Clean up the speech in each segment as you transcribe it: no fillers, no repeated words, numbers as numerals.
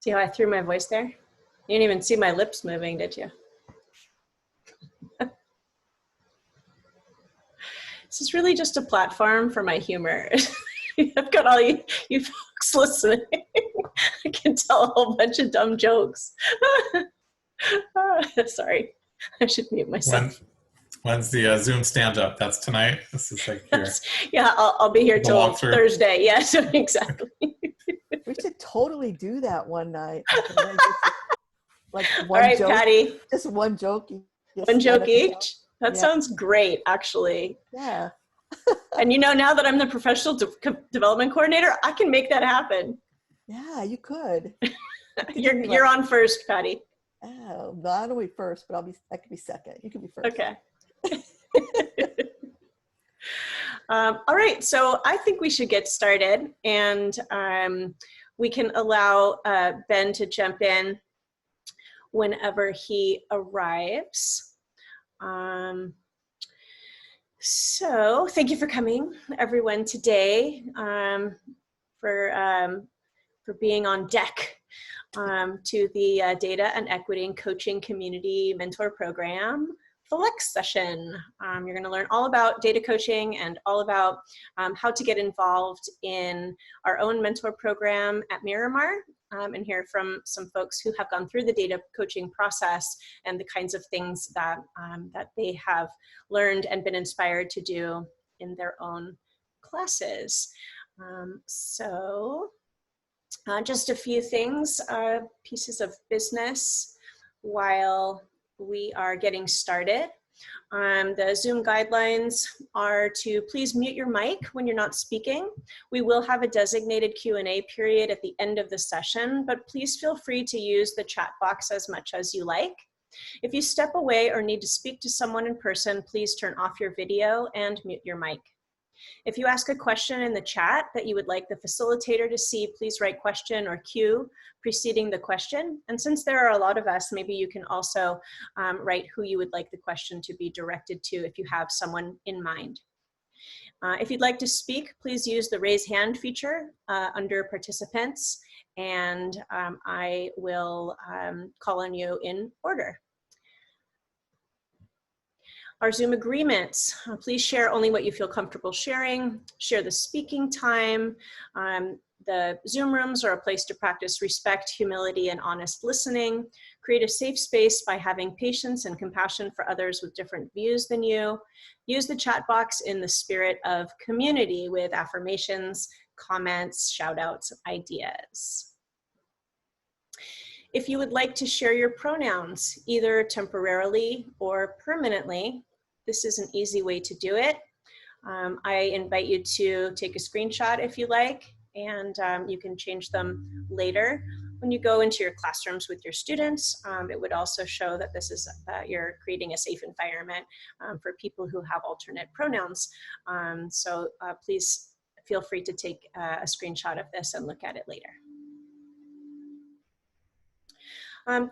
See how I threw my voice there? You didn't even see my lips moving, did you? This is really just a platform for my humor. I've got all you folks listening. I can tell a whole bunch of dumb jokes. Sorry, I should mute myself. When's the Zoom stand-up? That's tonight? This is like your... Yeah, I'll be here till Thursday. Yeah, so exactly. We should totally do that one night. Like one all right, joke, Patty. just one joke. One joke each? That sounds great, actually. Yeah. And now that I'm the professional development coordinator, I can make that happen. Yeah, you could. You're on first, Patty. Oh, not only first, but I could be second. You could be first. Okay. All right, so I think we should get started, and we can allow Ben to jump in whenever he arrives. So thank you for coming, everyone, today, for being on deck to the Data and Equity and Coaching Community Mentor Program Flex session. You're going to learn all about data coaching and all about how to get involved in our own mentor program at Miramar, and hear from some folks who have gone through the data coaching process and the kinds of things that, that they have learned and been inspired to do in their own classes. Just a few things, pieces of business while we are getting started. The Zoom guidelines are to please mute your mic when you're not speaking. We will have a designated Q&A period at the end of the session, but please feel free to use the chat box as much as you like. If you step away or need to speak to someone in person, please turn off your video and mute your mic. If you ask a question in the chat that you would like the facilitator to see, please write question or Q preceding the question. And since there are a lot of us, maybe you can also write who you would like the question to be directed to if you have someone in mind. If you'd like to speak, please use the raise hand feature under participants, and I will call on you in order. Our Zoom agreements, please share only what you feel comfortable sharing, share the speaking time. The Zoom rooms are a place to practice respect, humility, and honest listening. Create a safe space by having patience and compassion for others with different views than you. Use the chat box in the spirit of community with affirmations, comments, shout outs, ideas. If you would like to share your pronouns, either temporarily or permanently, this is an easy way to do it. I invite you to take a screenshot if you like, and you can change them later. When you go into your classrooms with your students, it would also show that this is you're creating a safe environment for people who have alternate pronouns. So please feel free to take a screenshot of this and look at it later.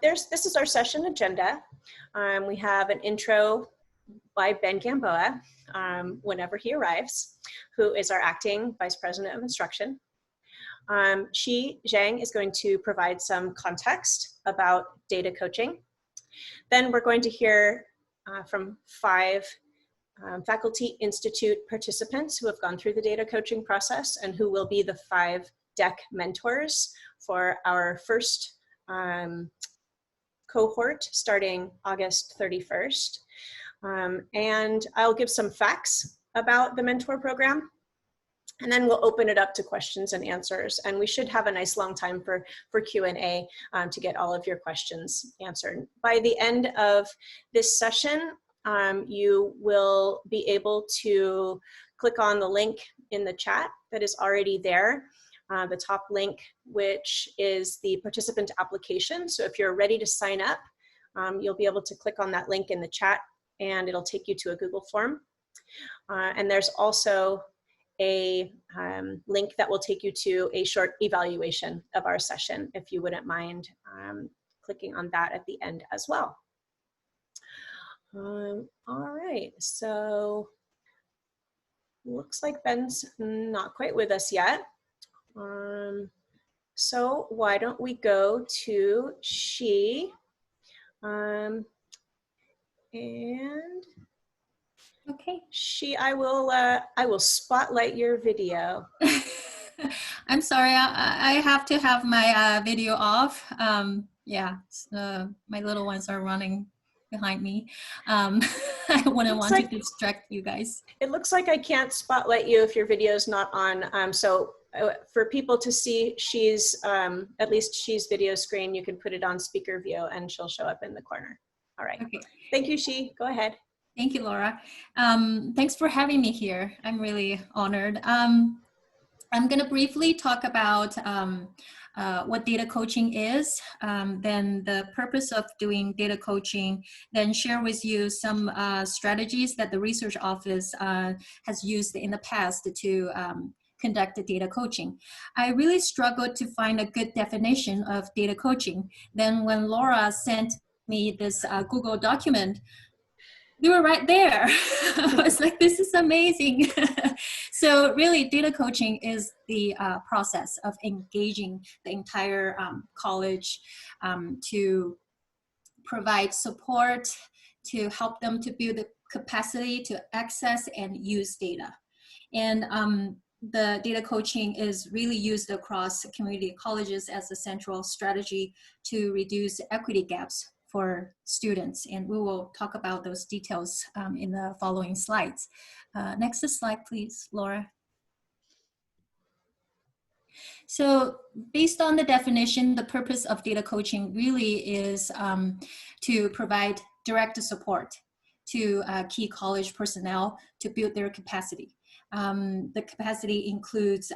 This is our session agenda. We have an intro by Ben Gamboa, whenever he arrives, who is our acting Vice President of Instruction. Shi Zhang is going to provide some context about data coaching. Then we're going to hear from 5 Faculty Institute participants who have gone through the data coaching process and who will be the 5 DECC mentors for our first cohort starting August 31st. And I'll give some facts about the mentor program, and then we'll open it up to questions and answers. And we should have a nice long time for Q&A to get all of your questions answered. By the end of this session, you will be able to click on the link in the chat that is already there. The top link, which is the participant application. So if you're ready to sign up, you'll be able to click on that link in the chat and it'll take you to a Google form. And there's also a link that will take you to a short evaluation of our session, if you wouldn't mind clicking on that at the end as well. All right, so looks like Ben's not quite with us yet. So why don't we go to she, and Okay. she, I will spotlight your video. I'm sorry, I have to have my video off. Yeah, my little ones are running behind me. I wouldn't want to distract you guys. It looks like I can't spotlight you if your video is not on. So for people to see she's, at least she's video screen, you can put it on speaker view and she'll show up in the corner. All right. Okay. Thank you, she. Go ahead. Thank you, Laura. Thanks for having me here. I'm really honored. I'm going to briefly talk about what data coaching is, then the purpose of doing data coaching, then share with you some strategies that the research office has used in the past to conduct the data coaching. I really struggled to find a good definition of data coaching. Then when Laura sent me this Google document, they were right there. I was like, this is amazing. So really, data coaching is the process of engaging the entire college to provide support, to help them to build the capacity to access and use data. And the data coaching is really used across community colleges as a central strategy to reduce equity gaps for students, and we will talk about those details in the following slides. Next slide, please, Laura. So based on the definition, the purpose of data coaching really is to provide direct support to key college personnel to build their capacity. The capacity includes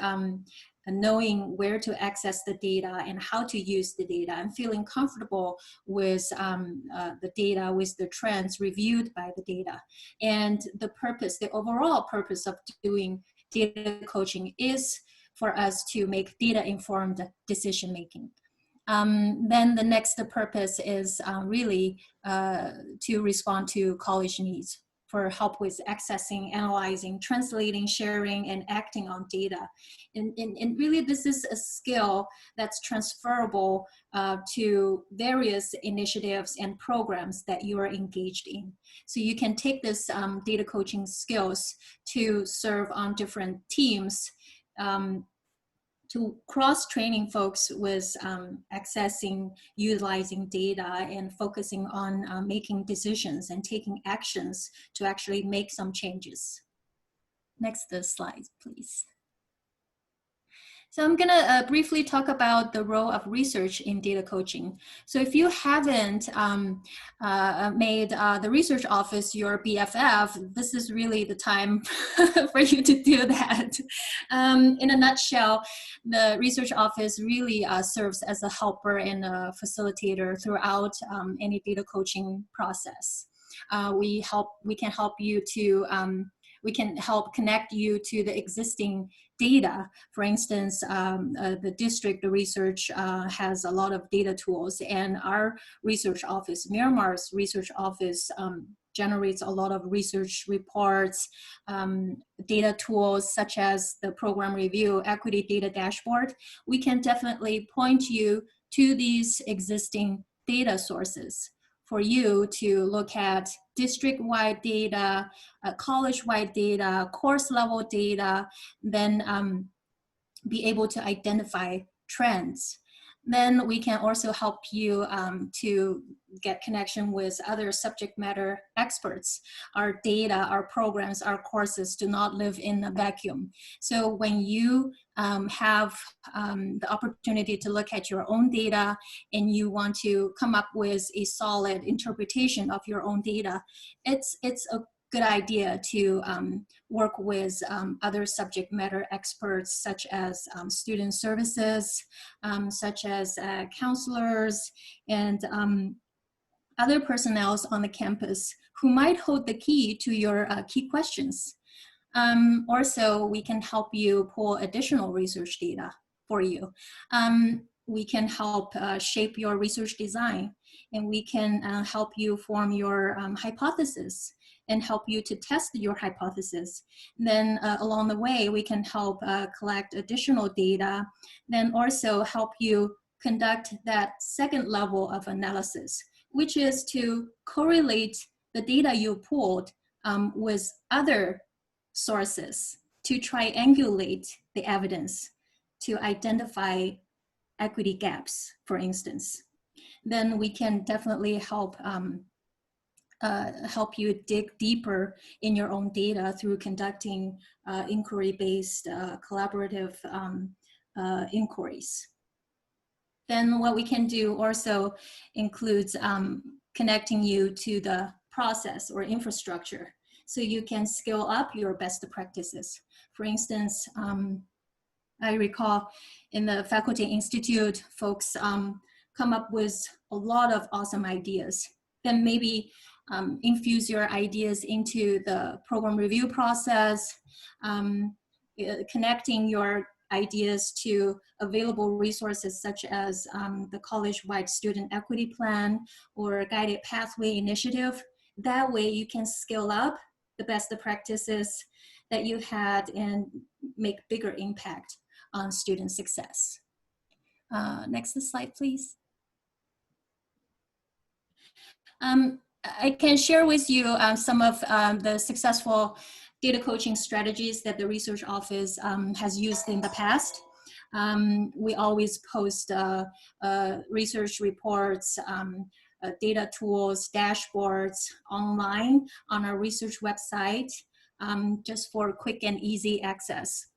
knowing where to access the data and how to use the data and feeling comfortable with the data, with the trends reviewed by the data. And the purpose, the overall purpose of doing data coaching is for us to make data-informed decision-making. Then the next purpose is really to respond to college needs for help with accessing, analyzing, translating, sharing, and acting on data. And really this is a skill that's transferable to various initiatives and programs that you are engaged in. So you can take this data coaching skills to serve on different teams to cross-training folks with accessing, utilizing data, and focusing on making decisions and taking actions to actually make some changes. Next slide, please. So I'm gonna briefly talk about the role of research in data coaching. So if you haven't made the research office your BFF, this is really the time for you to do that. In a nutshell, the research office really serves as a helper and a facilitator throughout any data coaching process. We can help you to we can help connect you to the existing data. For instance, the district research has a lot of data tools, and our research office, Myanmar's research office, generates a lot of research reports, data tools such as the program review, equity data dashboard. We can definitely point you to these existing data sources for you to look at district-wide data, college-wide data, course-level data, then be able to identify trends. Then we can also help you to get connection with other subject matter experts. Our data, our programs, our courses do not live in a vacuum. So when you have the opportunity to look at your own data and you want to come up with a solid interpretation of your own data, it's a good idea to work with other subject matter experts such as student services, such as counselors, and other personnel on the campus who might hold the key to your key questions. Also, we can help you pull additional research data for you. We can help shape your research design, and we can help you form your hypothesis. and help you to test your hypothesis. Then along the way, we can help collect additional data, then also help you conduct that second level of analysis, which is to correlate the data you pulled with other sources to triangulate the evidence to identify equity gaps, for instance. Then we can definitely help help you dig deeper in your own data through conducting inquiry-based collaborative inquiries. Then what we can do also includes connecting you to the process or infrastructure so you can scale up your best practices. For instance, I recall in the Faculty Institute, folks come up with a lot of awesome ideas. Then maybe infuse your ideas into the program review process, connecting your ideas to available resources such as the college-wide student equity plan or guided pathway initiative. That way you can scale up the best practices that you had and make bigger impact on student success. Next slide, please. I can share with you some of the successful data coaching strategies that the research office has used in the past. We always post research reports, data tools, dashboards online on our research website, just for quick and easy access.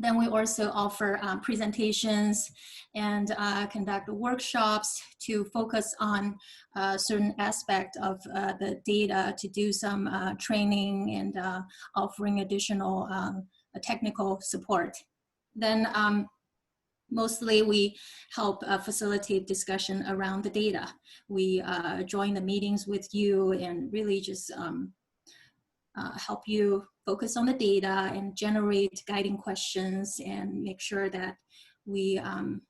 Then we also offer presentations and conduct workshops to focus on a certain aspect of the data, to do some training and offering additional technical support. Then mostly we help facilitate discussion around the data. We join the meetings with you and really just help you focus on the data and generate guiding questions and make sure that we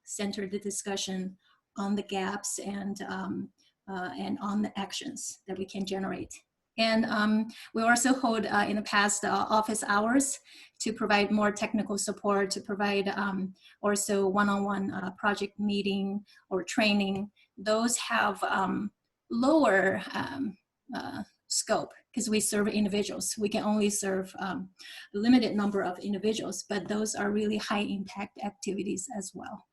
center the discussion on the gaps and on the actions that we can generate. And we also hold in the past office hours to provide more technical support, to provide also one-on-one project meeting or training. Those have lower scope because we serve individuals. We can only serve a limited number of individuals, but those are really high impact activities as well.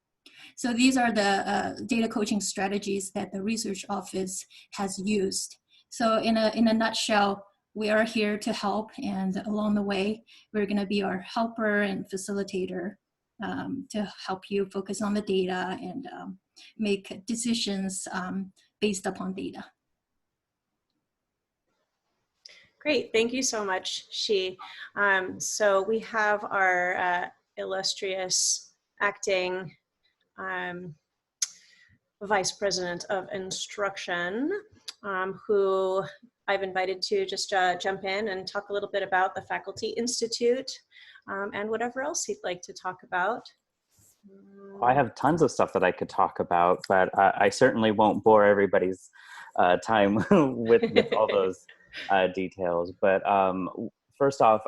So these are the data coaching strategies that the research office has used. So in a nutshell, we are here to help, and along the way, we're gonna be our helper and facilitator to help you focus on the data and make decisions based upon data. Great, thank you so much, Shi. So we have our illustrious acting Vice President of Instruction, who I've invited to just jump in and talk a little bit about the Faculty Institute and whatever else he'd like to talk about. I have tons of stuff that I could talk about, but I certainly won't bore everybody's time with all those details. But first off,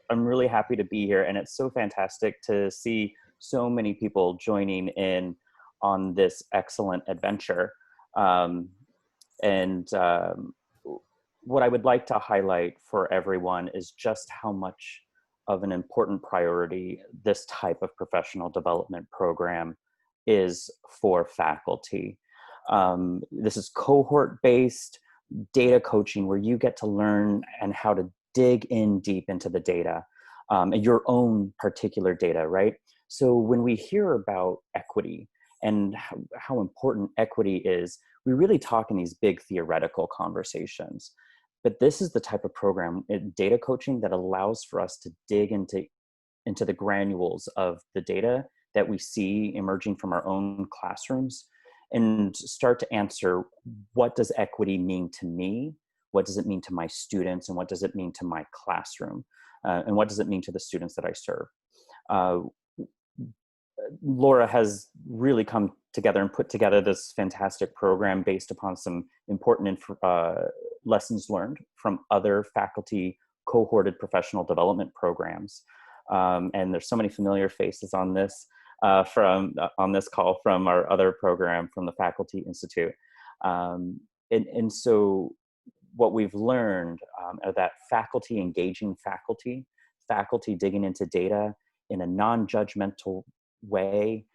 I'm really happy to be here, and it's so fantastic to see so many people joining in on this excellent adventure. What I would like to highlight for everyone is just how much of an important priority this type of professional development program is for faculty. This is cohort-based data coaching where you get to learn and how to dig in deep into the data, and your own particular data, right? So when we hear about equity and how important equity is, we really talk in these big theoretical conversations. But this is the type of program, data coaching, that allows for us to dig into the granules of the data that we see emerging from our own classrooms and start to answer, what does equity mean to me? What does it mean to my students? And what does it mean to my classroom? And what does it mean to the students that I serve? Laura has really come together and put together this fantastic program based upon some important lessons learned from other faculty cohorted professional development programs. And there's so many familiar faces on this on this call from our other program from the Faculty Institute. And so what we've learned are that faculty engaging faculty digging into data in a non-judgmental way,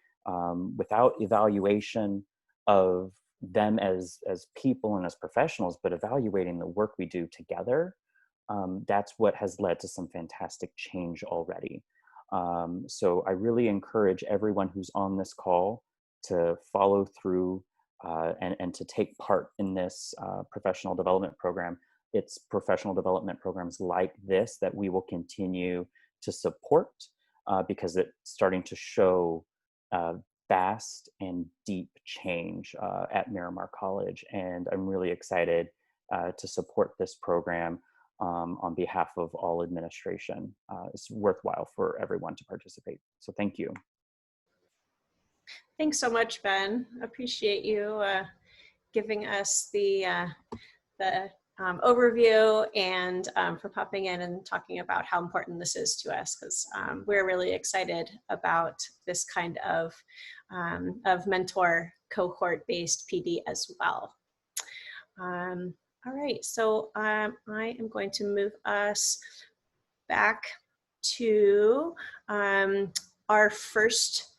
without evaluation of them as people and as professionals, but evaluating the work we do together. That's what has led to some fantastic change already. So I really encourage everyone who's on this call to follow through and to take part in this professional development program. It's professional development programs like this that we will continue to support because it's starting to show vast and deep change at Miramar College. And I'm really excited to support this program on behalf of all administration. It's worthwhile for everyone to participate. So thank you. Thanks so much, Ben. Appreciate you giving us the overview and for popping in and talking about how important this is to us, because we're really excited about this kind of mentor cohort-based PD as well. All right, so I am going to move us back to our first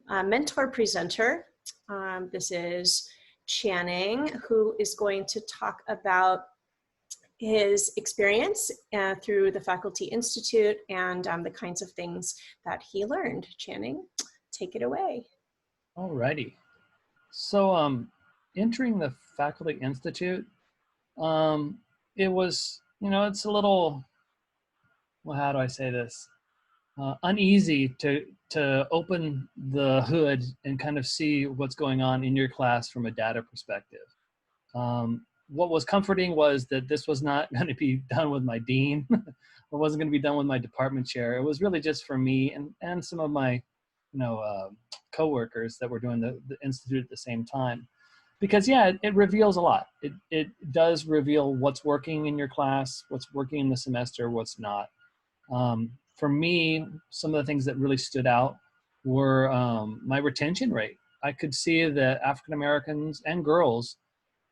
mentor presenter. This is Channing, who is going to talk about his experience through the Faculty Institute and the kinds of things that he learned. Channing, take it away. All righty. So entering the Faculty Institute, it was, it's a little, well, how do I say this? Uneasy to open the hood and kind of see what's going on in your class from a data perspective. What was comforting was that this was not going to be done with my dean. It wasn't going to be done with my department chair. It was really just for me and some of my, coworkers that were doing the institute at the same time. Because yeah, it reveals a lot. It does reveal what's working in your class, what's working in the semester, what's not. For me, some of the things that really stood out were my retention rate. I could see that African Americans and girls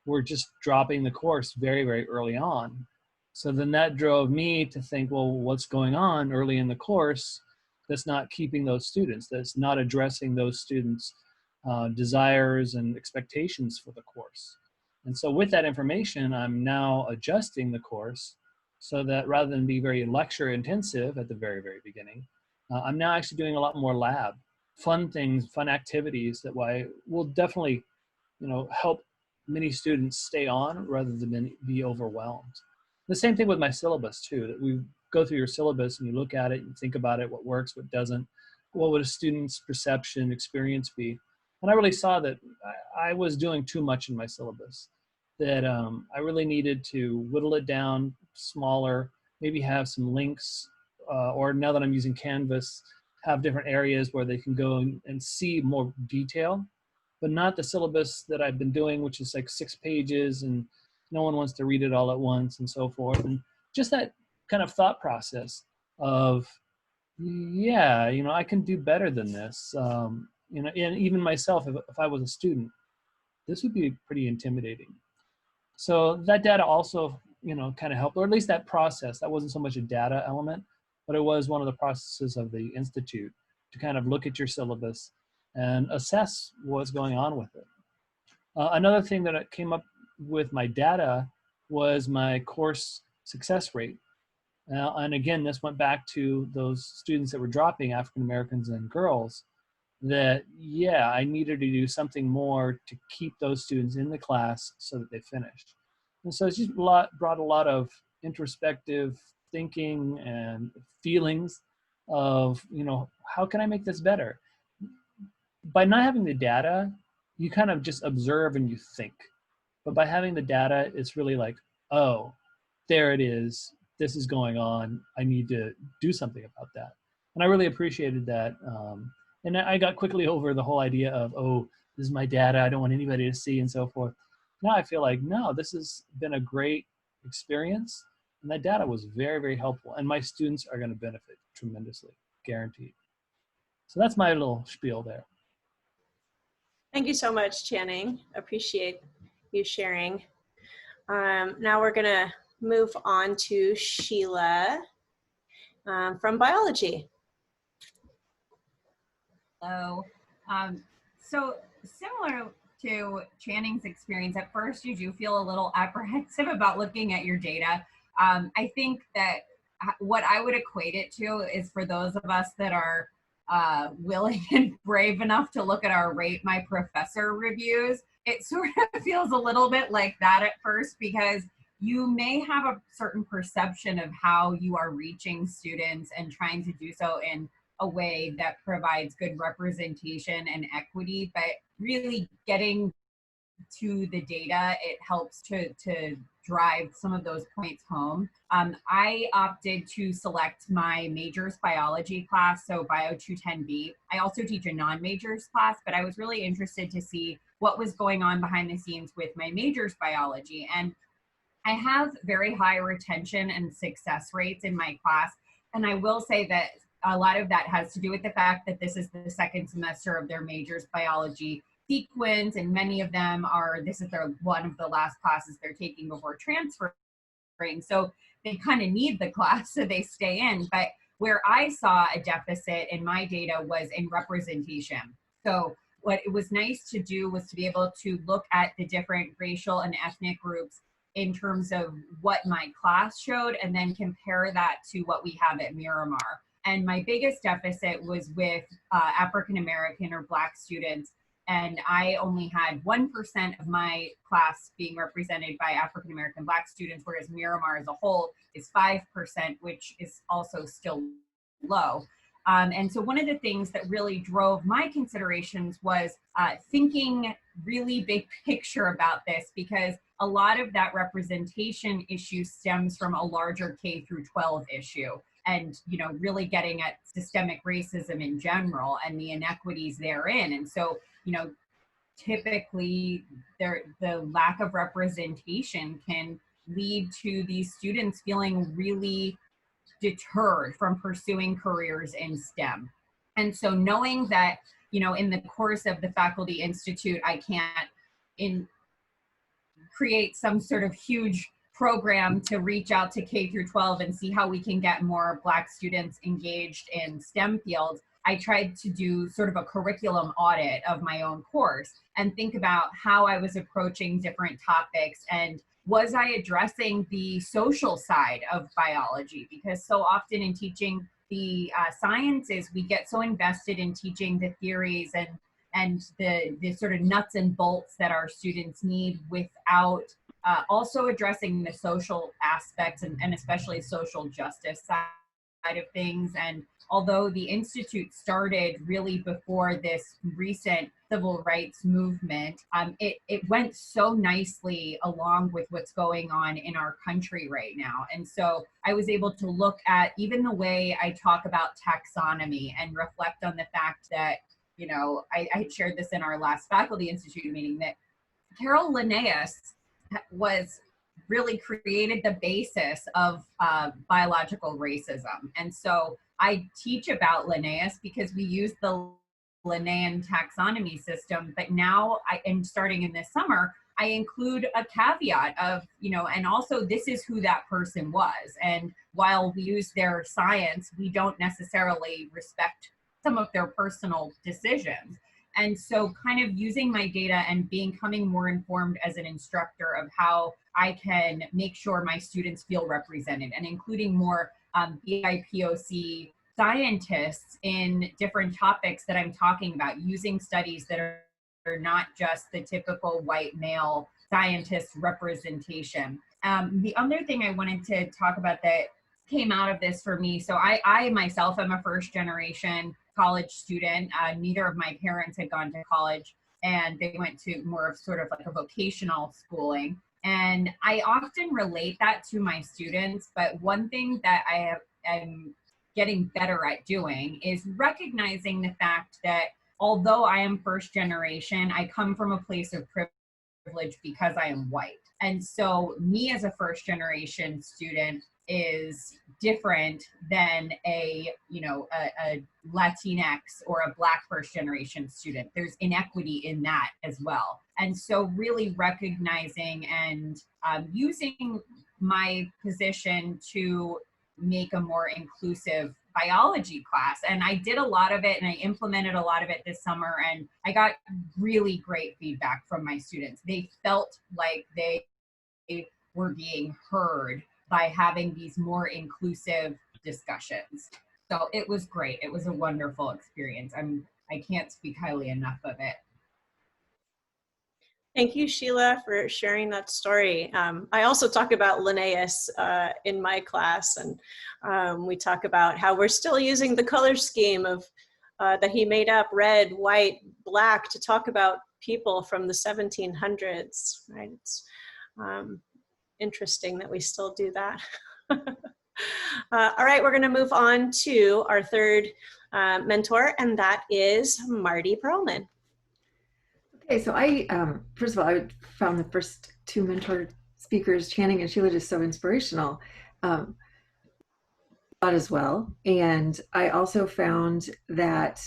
were just dropping the course very, very early on. So then that drove me to think, well, what's going on early in the course that's not keeping those students, that's not addressing those students' desires and expectations for the course. And so with that information, I'm now adjusting the course so that rather than be very lecture intensive at the very, very beginning, I'm now actually doing a lot more lab, fun things, fun activities that will definitely, help many students stay on rather than be overwhelmed. The same thing with my syllabus too, that we go through your syllabus and you look at it and think about it, what works, what doesn't, what would a student's perception, experience be. And I really saw that I was doing too much in my syllabus, that I really needed to whittle it down smaller, maybe have some links, or now that I'm using Canvas, have different areas where they can go and see more detail, but not the syllabus that I've been doing, which is like 6 pages and no one wants to read it all at once and so forth. And just that kind of thought process of, yeah, I can do better than this. And even myself, if I was a student, this would be pretty intimidating. So that data also, kind of helped, or at least that process. That wasn't so much a data element, but it was one of the processes of the Institute to kind of look at your syllabus and assess what's going on with it. Another thing that came up with my data was my course success rate. And again, this went back to those students that were dropping, African Americans and girls, that, yeah, I needed to do something more to keep those students in the class so that they finished. And so it's just brought a lot of introspective thinking and feelings of, how can I make this better? By not having the data, you kind of just observe and you think. But by having the data, it's really like, oh, there it is. This is going on. I need to do something about that. And I really appreciated that. And I got quickly over the whole idea of, oh, this is my data. I don't want anybody to see and so forth. Now I feel like, no, this has been a great experience. And that data was very, very helpful. And my students are going to benefit tremendously, guaranteed. So that's my little spiel there. Thank you so much, Channing. Appreciate you sharing. Now we're gonna move on to Sheila from biology. Hello. So similar to Channing's experience, at first you do feel a little apprehensive about looking at your data. I think that what I would equate it to is for those of us that are willing and brave enough to look at our Rate My Professor reviews, it sort of feels a little bit like that at first, because you may have a certain perception of how you are reaching students and trying to do so in a way that provides good representation and equity, but really getting to the data, it helps to drive some of those points home. I opted to select my majors biology class, so Bio 210B. I also teach a non-majors class, but I was really interested to see what was going on behind the scenes with my majors biology. And I have very high retention and success rates in my class. And I will say that a lot of that has to do with the fact that this is the second semester of their majors biology sequence, and many of them are, this is their one of the last classes they're taking before transferring. So they kind of need the class, so they stay in. But where I saw a deficit in my data was in representation. So what it was nice to do was to be able to look at the different racial and ethnic groups in terms of what my class showed, and then compare that to what we have at Miramar. And my biggest deficit was with African American or Black students. And I only had 1% of my class being represented by African American Black students, whereas Miramar as a whole is 5%, which is also still low. And so one of the things that really drove my considerations was thinking really big picture about this, because a lot of that representation issue stems from a larger K through 12 issue. And, you know, really getting at systemic racism in general and the inequities therein. And so, you know, typically the lack of representation can lead to these students feeling really deterred from pursuing careers in STEM. And so knowing that, you know, in the course of the Faculty Institute, I can't create some sort of huge program to reach out to K through 12 and see how we can get more Black students engaged in STEM fields, I tried to do sort of a curriculum audit of my own course and think about how I was approaching different topics, and was I addressing the social side of biology? Because so often in teaching the sciences, we get so invested in teaching the theories and the sort of nuts and bolts that our students need, without also addressing the social aspects and especially social justice side of things. And although the Institute started really before this recent civil rights movement, it went so nicely along with what's going on in our country right now. And so I was able to look at even the way I talk about taxonomy and reflect on the fact that, you know, I shared this in our last Faculty Institute meeting, that Carol Linnaeus was really created the basis of biological racism. And so I teach about Linnaeus because we use the Linnaean taxonomy system, but now and starting in this summer, I include a caveat of, you know, and also this is who that person was. And while we use their science, we don't necessarily respect some of their personal decisions. And so kind of using my data and becoming more informed as an instructor of how I can make sure my students feel represented, and including more BIPOC scientists in different topics that I'm talking about, using studies that are not just the typical white male scientist representation. The other thing I wanted to talk about that came out of this for me, so I myself am a first generation college student. Neither of my parents had gone to college, and they went to more of sort of like a vocational schooling. And I often relate that to my students, but one thing that am getting better at doing is recognizing the fact that although I am first generation, I come from a place of privilege because I am white. And so me as a first generation student is different than a Latinx or a Black first generation student. There's inequity in that as well. And so really recognizing and using my position to make a more inclusive biology class. And I did a lot of it and I implemented a lot of it this summer, and I got really great feedback from my students. They felt like they were being heard by having these more inclusive discussions. So it was great. It was a wonderful experience. I can't speak highly enough of it. Thank you, Sheila, for sharing that story. I also talk about Linnaeus in my class, and we talk about how we're still using the color scheme of that he made up, red, white, black, to talk about people from the 1700s, right? It's interesting that we still do that. All right, we're going to move on to our third mentor, and that is Marty Perlman. Okay, so I, first of all, I found the first two mentor speakers, Channing and Sheila, just so inspirational as well. And I also found that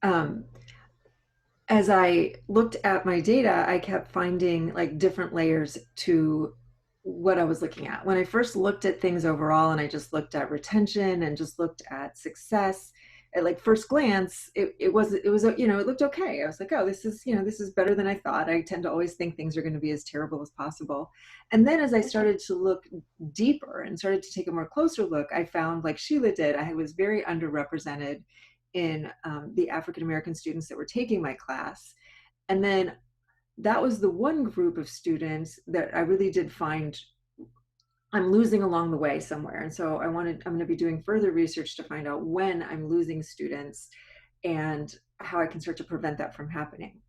as I looked at my data, I kept finding like different layers to what I was looking at. When I first looked at things overall, and I just looked at retention and just looked at success, at like first glance, it was it looked okay. I was like, oh, this is better than I thought. I tend to always think things are going to be as terrible as possible. And then as I started to look deeper and started to take a more closer look, I found, like Sheila did, I was very underrepresented in the African American students that were taking my class. And then that was the one group of students that I really did find I'm losing along the way somewhere. And so I'm going to be doing further research to find out when I'm losing students and how I can start to prevent that from happening.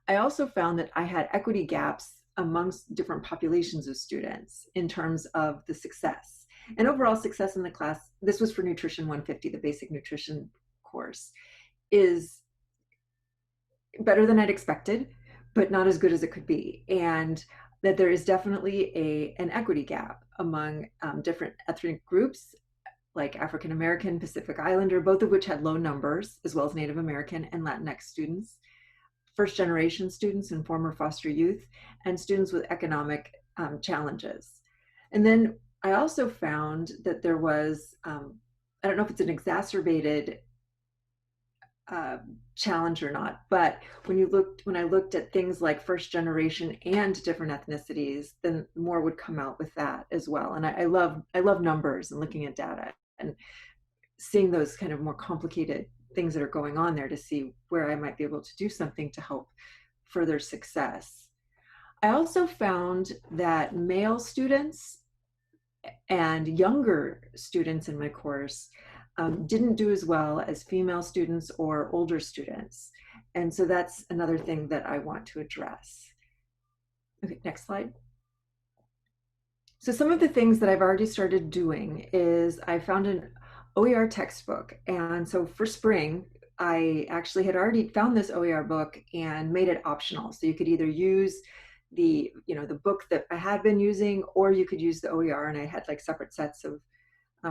I also found that I had equity gaps amongst different populations of students in terms of the success. And overall success in the class, this was for Nutrition 150, the basic nutrition course, is better than I'd expected, but not as good as it could be. And that there is definitely an equity gap among different ethnic groups, like African American, Pacific Islander, both of which had low numbers, as well as Native American and Latinx students, first generation students and former foster youth, and students with economic challenges. And then I also found that there was, I don't know if it's an exacerbated challenge or not, but when I looked at things like first generation and different ethnicities, then more would come out with that as well. And I love numbers and looking at data and seeing those kind of more complicated things that are going on there to see where I might be able to do something to help further success. I also found that male students and younger students in my course didn't do as well as female students or older students. And so that's another thing that I want to address. Okay, next slide. So some of the things that I've already started doing is I found an OER textbook. And so for spring, I actually had already found this OER book and made it optional. So you could either use the book that I had been using, or you could use the OER, and I had like separate sets of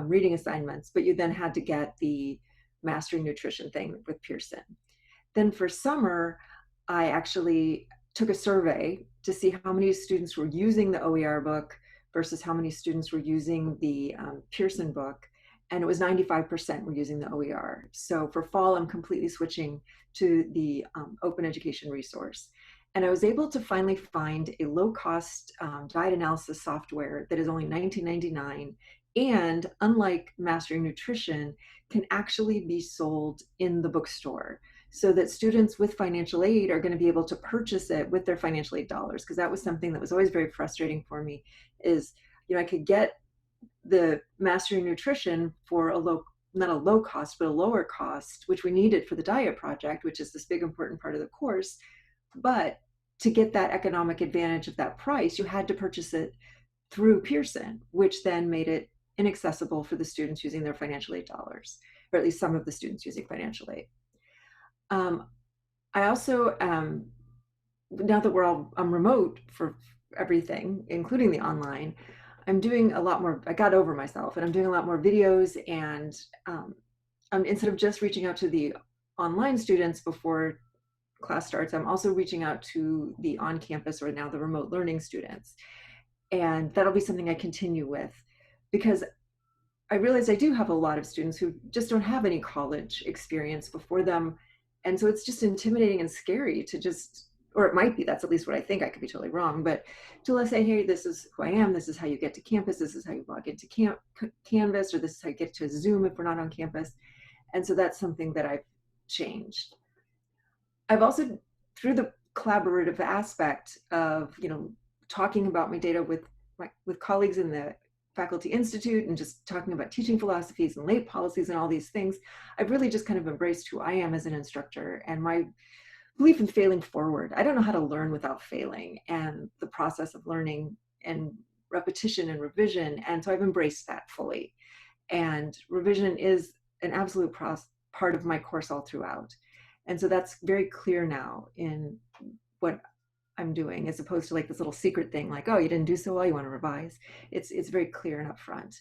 reading assignments, but you then had to get the Mastering Nutrition thing with Pearson. Then for summer, I actually took a survey to see how many students were using the OER book versus how many students were using the Pearson book, and it was 95% were using the OER. So for fall, I'm completely switching to the open education resource. And I was able to finally find a low-cost diet analysis software that is only $19.99, and unlike Mastering Nutrition, can actually be sold in the bookstore, so that students with financial aid are going to be able to purchase it with their financial aid dollars. Because that was something that was always very frustrating for me, is I could get the Mastering Nutrition for not a low cost, but a lower cost, which we needed for the diet project, which is this big important part of the course. But to get that economic advantage of that price, you had to purchase it through Pearson, which then made it inaccessible for the students using their financial aid dollars, or at least some of the students using financial aid. I also now that I'm remote for everything, including the online, I'm doing a lot more. I got over myself, and I'm doing a lot more videos. And instead of just reaching out to the online students before class starts, I'm also reaching out to the on-campus, or now the remote learning students. And that'll be something I continue with, because I realize I do have a lot of students who just don't have any college experience before them. And so it's just intimidating and scary to just, or it might be, that's at least what I think, I could be totally wrong, but to say, hey, this is who I am, this is how you get to campus, this is how you log into Canvas, or this is how you get to Zoom if we're not on campus. And so that's something that I've changed. I've also, through the collaborative aspect of, talking about my data with colleagues in the Faculty Institute and just talking about teaching philosophies and late policies and all these things, I've really just kind of embraced who I am as an instructor and my belief in failing forward. I don't know how to learn without failing, and the process of learning and repetition and revision. And so I've embraced that fully. And revision is an absolute part of my course all throughout. And so that's very clear now in what I'm doing, as opposed to like this little secret thing, like, oh, you didn't do so well, you want to revise. It's very clear and upfront.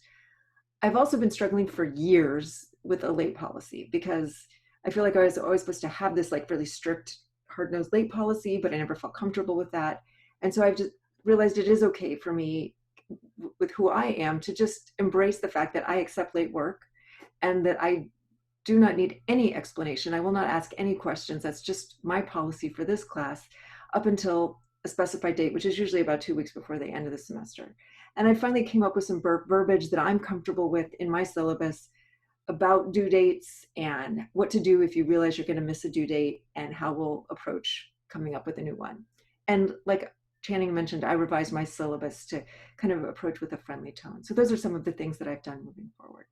I've also been struggling for years with a late policy, because I feel like I was always supposed to have this like really strict, hard-nosed late policy, but I never felt comfortable with that. And so I've just realized it is okay for me, with who I am, to just embrace the fact that I accept late work and that I do not need any explanation. I will not ask any questions. That's just my policy for this class up until a specified date, which is usually about 2 weeks before the end of the semester. And I finally came up with some verbiage that I'm comfortable with in my syllabus about due dates and what to do if you realize you're going to miss a due date, and how we'll approach coming up with a new one. And like Channing mentioned, I revised my syllabus to kind of approach with a friendly tone. So those are some of the things that I've done moving forward.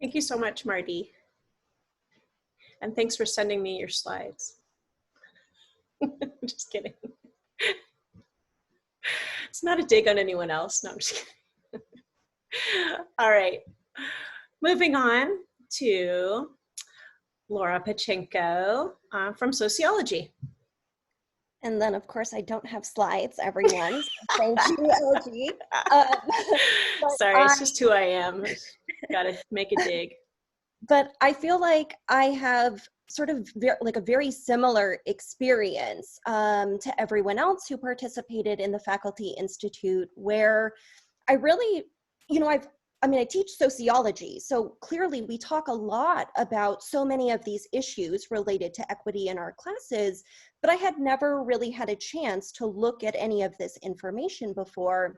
Thank you so much, Marty. And thanks for sending me your slides. Just kidding. It's not a dig on anyone else. No, I'm just kidding. All right. Moving on to Laura Pachenko from sociology. And then, of course, I don't have slides, everyone. So thank you, LG. Sorry, it's just who I am. Gotta make a dig. But I feel like I have sort of like a very similar experience to everyone else who participated in the Faculty Institute, where I really, I teach sociology, so clearly we talk a lot about so many of these issues related to equity in our classes, but I had never really had a chance to look at any of this information before.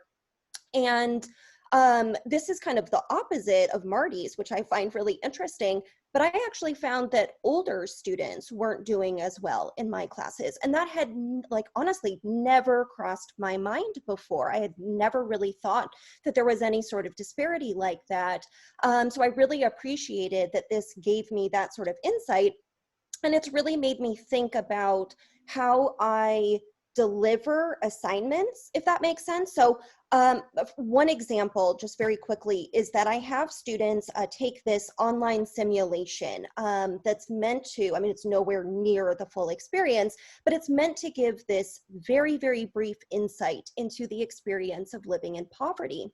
And this is kind of the opposite of Marty's, which I find really interesting, but I actually found that older students weren't doing as well in my classes. And that had, honestly never crossed my mind before. I had never really thought that there was any sort of disparity like that. So I really appreciated that this gave me that sort of insight. And it's really made me think about how I deliver assignments, if that makes sense. So one example, just very quickly, is that I have students take this online simulation that's meant to, it's nowhere near the full experience, but it's meant to give this very, very brief insight into the experience of living in poverty.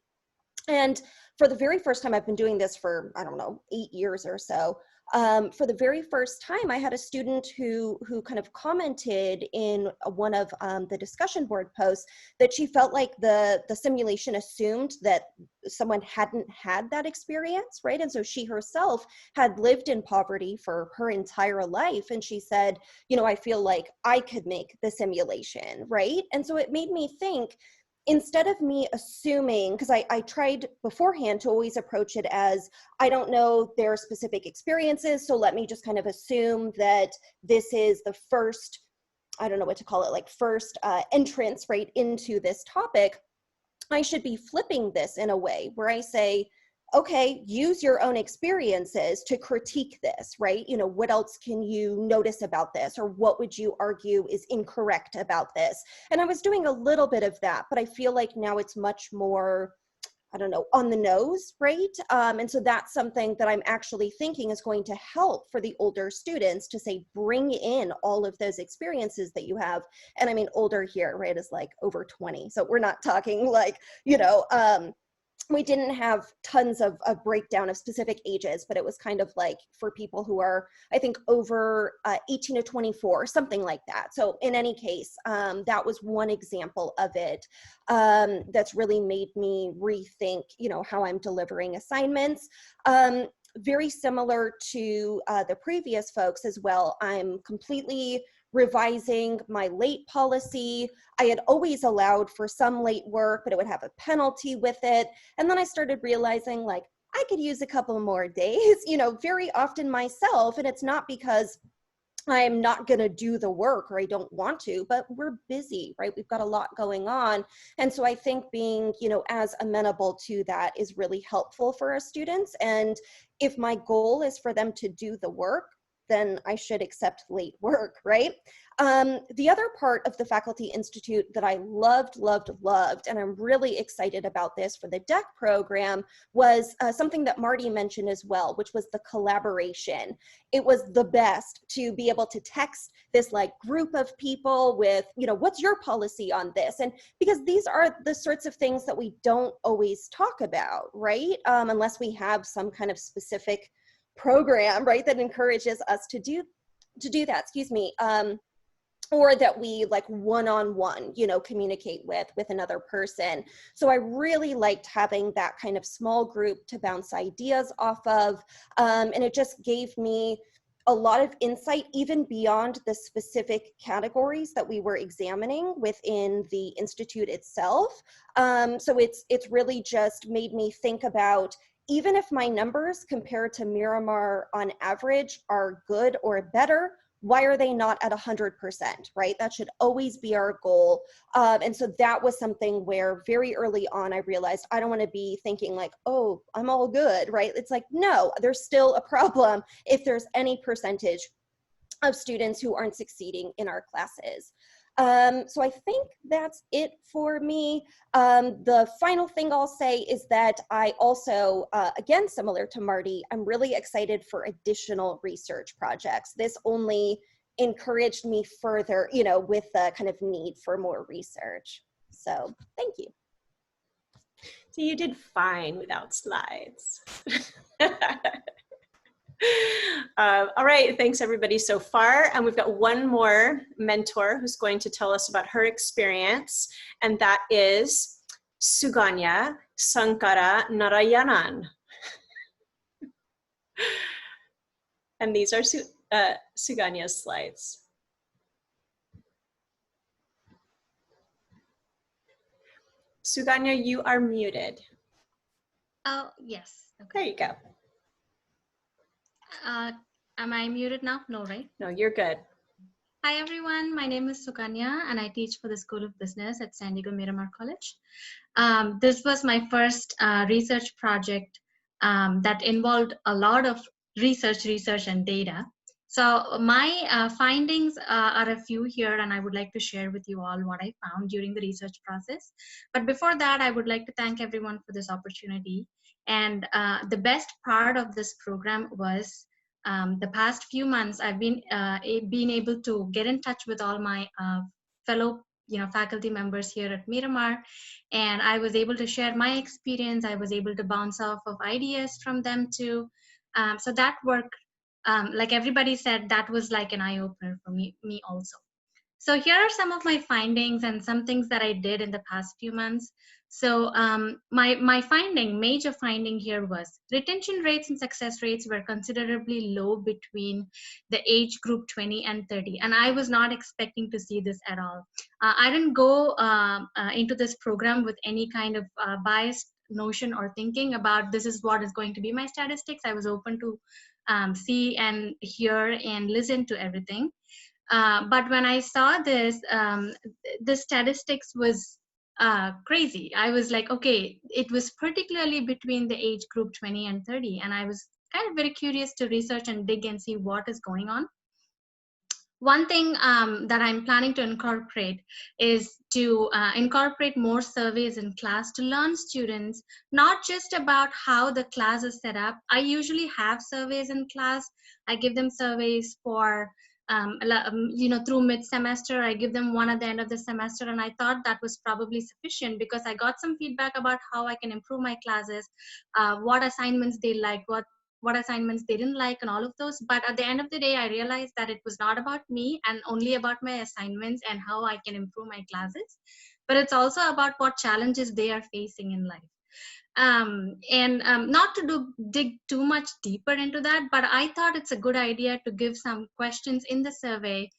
And for the very first time, I've been doing this for, 8 years or so. For the very first time, I had a student who kind of commented in one of the discussion board posts that she felt like the simulation assumed that someone hadn't had that experience, right? And so she herself had lived in poverty for her entire life. And she said, I feel like I could make the simulation, right? And so it made me think, instead of me assuming, because I tried beforehand to always approach it as, I don't know their specific experiences, so let me just kind of assume that this is the first, I don't know what to call it, like first entrance right into this topic. I should be flipping this in a way where I say, okay, use your own experiences to critique this, right? What else can you notice about this? Or what would you argue is incorrect about this? And I was doing a little bit of that, but I feel like now it's much more I don't know, on the nose, right? And so that's something that I'm actually thinking is going to help for the older students to say, bring in all of those experiences that you have. And I mean, older here, right, is like over 20. So we're not talking like, you know, we didn't have tons of breakdown of specific ages, but it was kind of like for people who are, I think, over 18 to 24, something like that. So in any case, that was one example of it that's really made me rethink, you know, how I'm delivering assignments. Very similar to the previous folks as well. I'm completely revising my late policy. I had always allowed for some late work, but it would have a penalty with it. And then I started realizing like, I could use a couple more days, you know, very often myself. And it's not because I'm not going to do the work or I don't want to, but we're busy, right? We've got a lot going on. And so I think being, you know, as amenable to that is really helpful for our students. And if my goal is for them to do the work, then I should accept late work, right? The other part of the Faculty Institute that I loved, and I'm really excited about this for the DECC program was something that Marty mentioned as well, which was the collaboration. It was the best to be able to text this like group of people with, you know, what's your policy on this? And because these are the sorts of things that we don't always talk about, right? Unless we have some kind of specific program, right, that encourages us to do that, excuse me, or that we like one-on-one, you know, communicate with another person. So I really liked having that kind of small group to bounce ideas off of, and it just gave me a lot of insight even beyond the specific categories that we were examining within the institute itself. So it's really just made me think about, even if my numbers compared to Miramar on average are good or better, why are they not at 100%, right? That should always be our goal. And so that was something where very early on I realized I don't want to be thinking like, oh, I'm all good, right? It's like, no, there's still a problem if there's any percentage of students who aren't succeeding in our classes. So I think that's it for me. The final thing I'll say is that I also, again, similar to Marty, I'm really excited for additional research projects. This only encouraged me further, you know, with the kind of need for more research. So thank you. So you did fine without slides. All right, thanks everybody so far. And we've got one more mentor who's going to tell us about her experience, and that is Suganya Sankara Narayanan. And these are Suganya's slides. Suganya, you are muted. Oh, yes. Okay. There you go. Am I muted now? No, right? No, you're good. Hi, everyone. My name is Sukanya, and I teach for the School of Business at San Diego Miramar College. This was my first research project that involved a lot of research and data. So my findings are a few here, and I would like to share with you all what I found during the research process. But before that, I would like to thank everyone for this opportunity. And the best part of this program was the past few months, I've been able to get in touch with all my fellow faculty members here at Miramar, and I was able to share my experience. I was able to bounce off of ideas from them too. So that work, like everybody said, that was like an eye-opener for me also. So here are some of my findings and some things that I did in the past few months. So my major finding here was retention rates and success rates were considerably low between the age group 20 and 30. And I was not expecting to see this at all. I didn't go into this program with any kind of biased notion or thinking about this is what is going to be my statistics. I was open to see and hear and listen to everything. But when I saw this, the statistics was crazy. I was like, okay, it was particularly between the age group 20 and 30. And I was kind of very curious to research and dig and see what is going on. one thing that I'm planning to incorporate is to incorporate more surveys in class to learn students, not just about how the class is set up. I usually have surveys in class. I give them surveys for, through mid-semester. I give them one at the end of the semester, and I thought that was probably sufficient because I got some feedback about how I can improve my classes, what assignments they liked, what assignments they didn't like, and all of those. But at the end of the day, I realized that it was not about me and only about my assignments and how I can improve my classes, but it's also about what challenges they are facing in life. Not to dig too much deeper into that, but I thought it's a good idea to give some questions in the survey,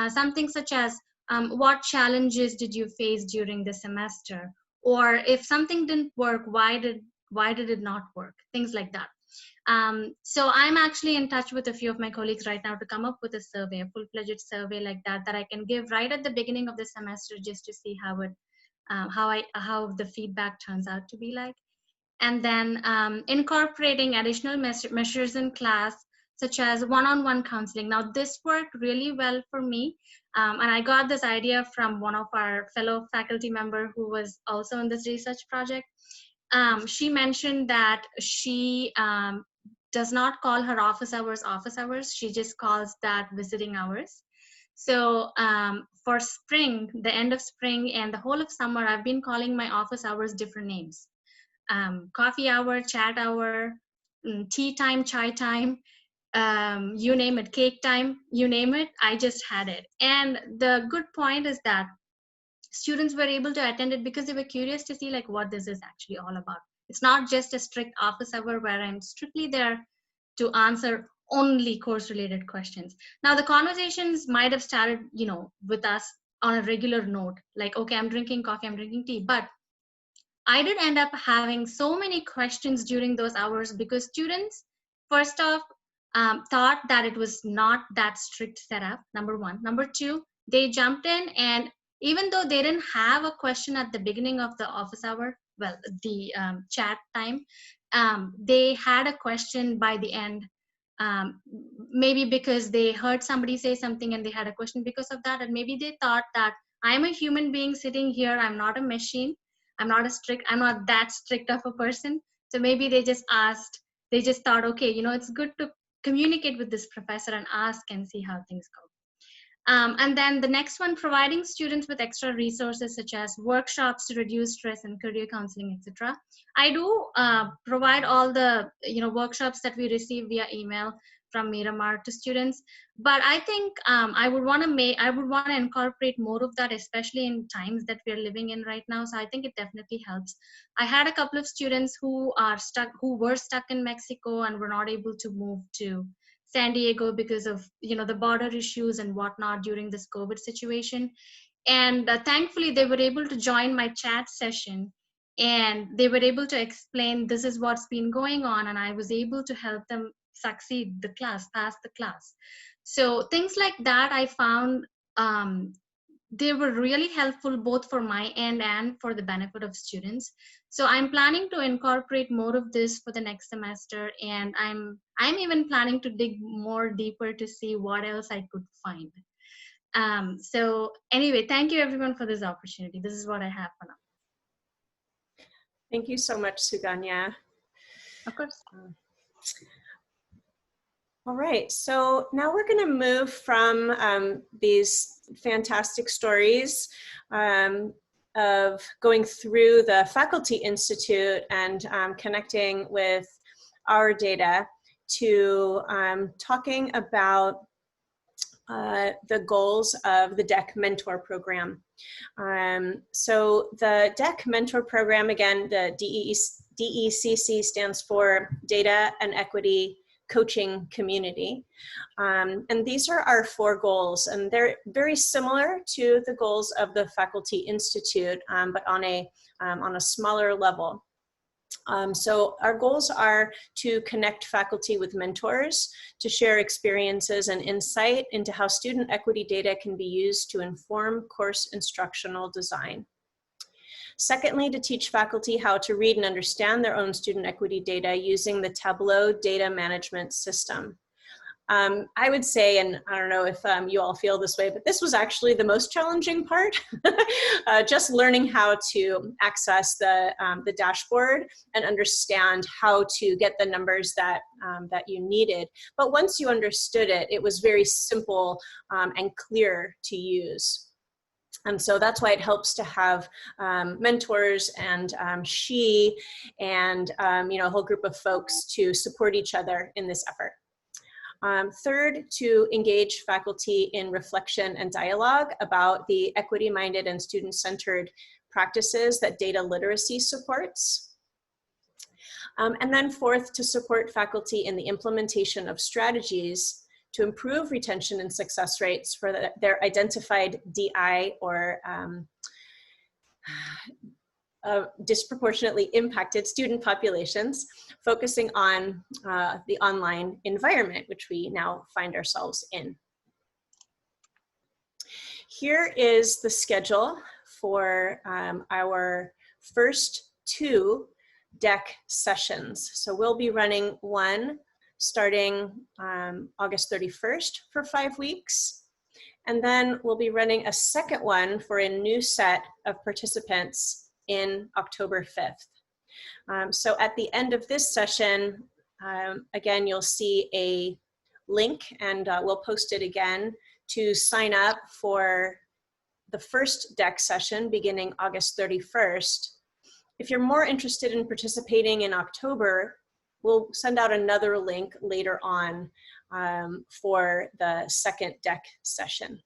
something such as what challenges did you face during the semester, or if something didn't work, why did it not work, things like that. So I'm actually in touch with a few of my colleagues right now to come up with a survey, a full-fledged survey like that I can give right at the beginning of the semester, just to see how the feedback turns out to be like. And then incorporating additional measures in class, such as one-on-one counseling. Now this worked really well for me, and I got this idea from one of our fellow faculty member who was also in this research project. She mentioned that she does not call her office hours. She just calls that visiting hours. So for spring, the end of spring and the whole of summer, I've been calling my office hours different names. Coffee hour, chat hour, tea time, chai time, you name it, cake time, you name it, I just had it. And the good point is that students were able to attend it because they were curious to see like what this is actually all about. It's not just a strict office hour where I'm strictly there to answer only course related questions. Now the conversations might have started, with us on a regular note, like, okay, I'm drinking coffee, I'm drinking tea, but I did end up having so many questions during those hours because students, first off, thought that it was not that strict setup, number one. Number two, they jumped in, and even though they didn't have a question at the beginning of the office hour, well, the chat time, they had a question by the end, maybe because they heard somebody say something and they had a question because of that, and maybe they thought that I'm a human being sitting here, I'm not a machine, I'm not that strict of a person. So maybe they just thought, okay, it's good to communicate with this professor and ask and see how things go. And then the next one, providing students with extra resources such as workshops to reduce stress and career counseling, etc. I do provide all the workshops that we receive via email from Miramar to students, but I think I would want to incorporate more of that, especially in times that we are living in right now. So I think it definitely helps. I had a couple of students who were stuck in Mexico and were not able to move to San Diego because of the border issues and whatnot during this COVID situation, and thankfully they were able to join my chat session, and they were able to explain this is what's been going on, and I was able to help them succeed the class, pass the class. So things like that I found they were really helpful both for my end and for the benefit of students. So I'm planning to incorporate more of this for the next semester, and I'm even planning to dig more deeper to see what else I could find. So anyway, thank you everyone for this opportunity. This is what I have for now. Thank you so much, Suganya. Of course. All right, so now we're going to move from these fantastic stories of going through the Faculty Institute and connecting with our data to talking about the goals of the DECC Mentor Program. So the DECC Mentor Program, again, the DECC stands for Data and Equity Coaching Community. And these are our 4 goals, and they're very similar to the goals of the Faculty Institute, but on a smaller level. So our goals are to connect faculty with mentors, to share experiences and insight into how student equity data can be used to inform course instructional design. Secondly, to teach faculty how to read and understand their own student equity data using the Tableau data management system. I would say, and I don't know if you all feel this way, but this was actually the most challenging part. Just learning how to access the dashboard and understand how to get the numbers that, that you needed. But once you understood it, it was very simple and clear to use. And so that's why it helps to have mentors and SHE and you know, a whole group of folks to support each other in this effort. Third, to engage faculty in reflection and dialogue about the equity-minded and student-centered practices that data literacy supports. And then fourth, to support faculty in the implementation of strategies to improve retention and success rates for their identified DI or disproportionately impacted student populations, focusing on the online environment, which we now find ourselves in. Here is the schedule for our first 2 DECC sessions. So we'll be running one starting August 31st for 5 weeks. And then we'll be running a second one for a new set of participants in October 5th. So at the end of this session, again, you'll see a link, and we'll post it again, to sign up for the first DECC session beginning August 31st. If you're more interested in participating in October, we'll send out another link later on for the second DECC session.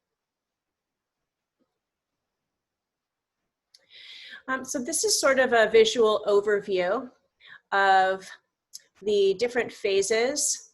So this is sort of a visual overview of the different phases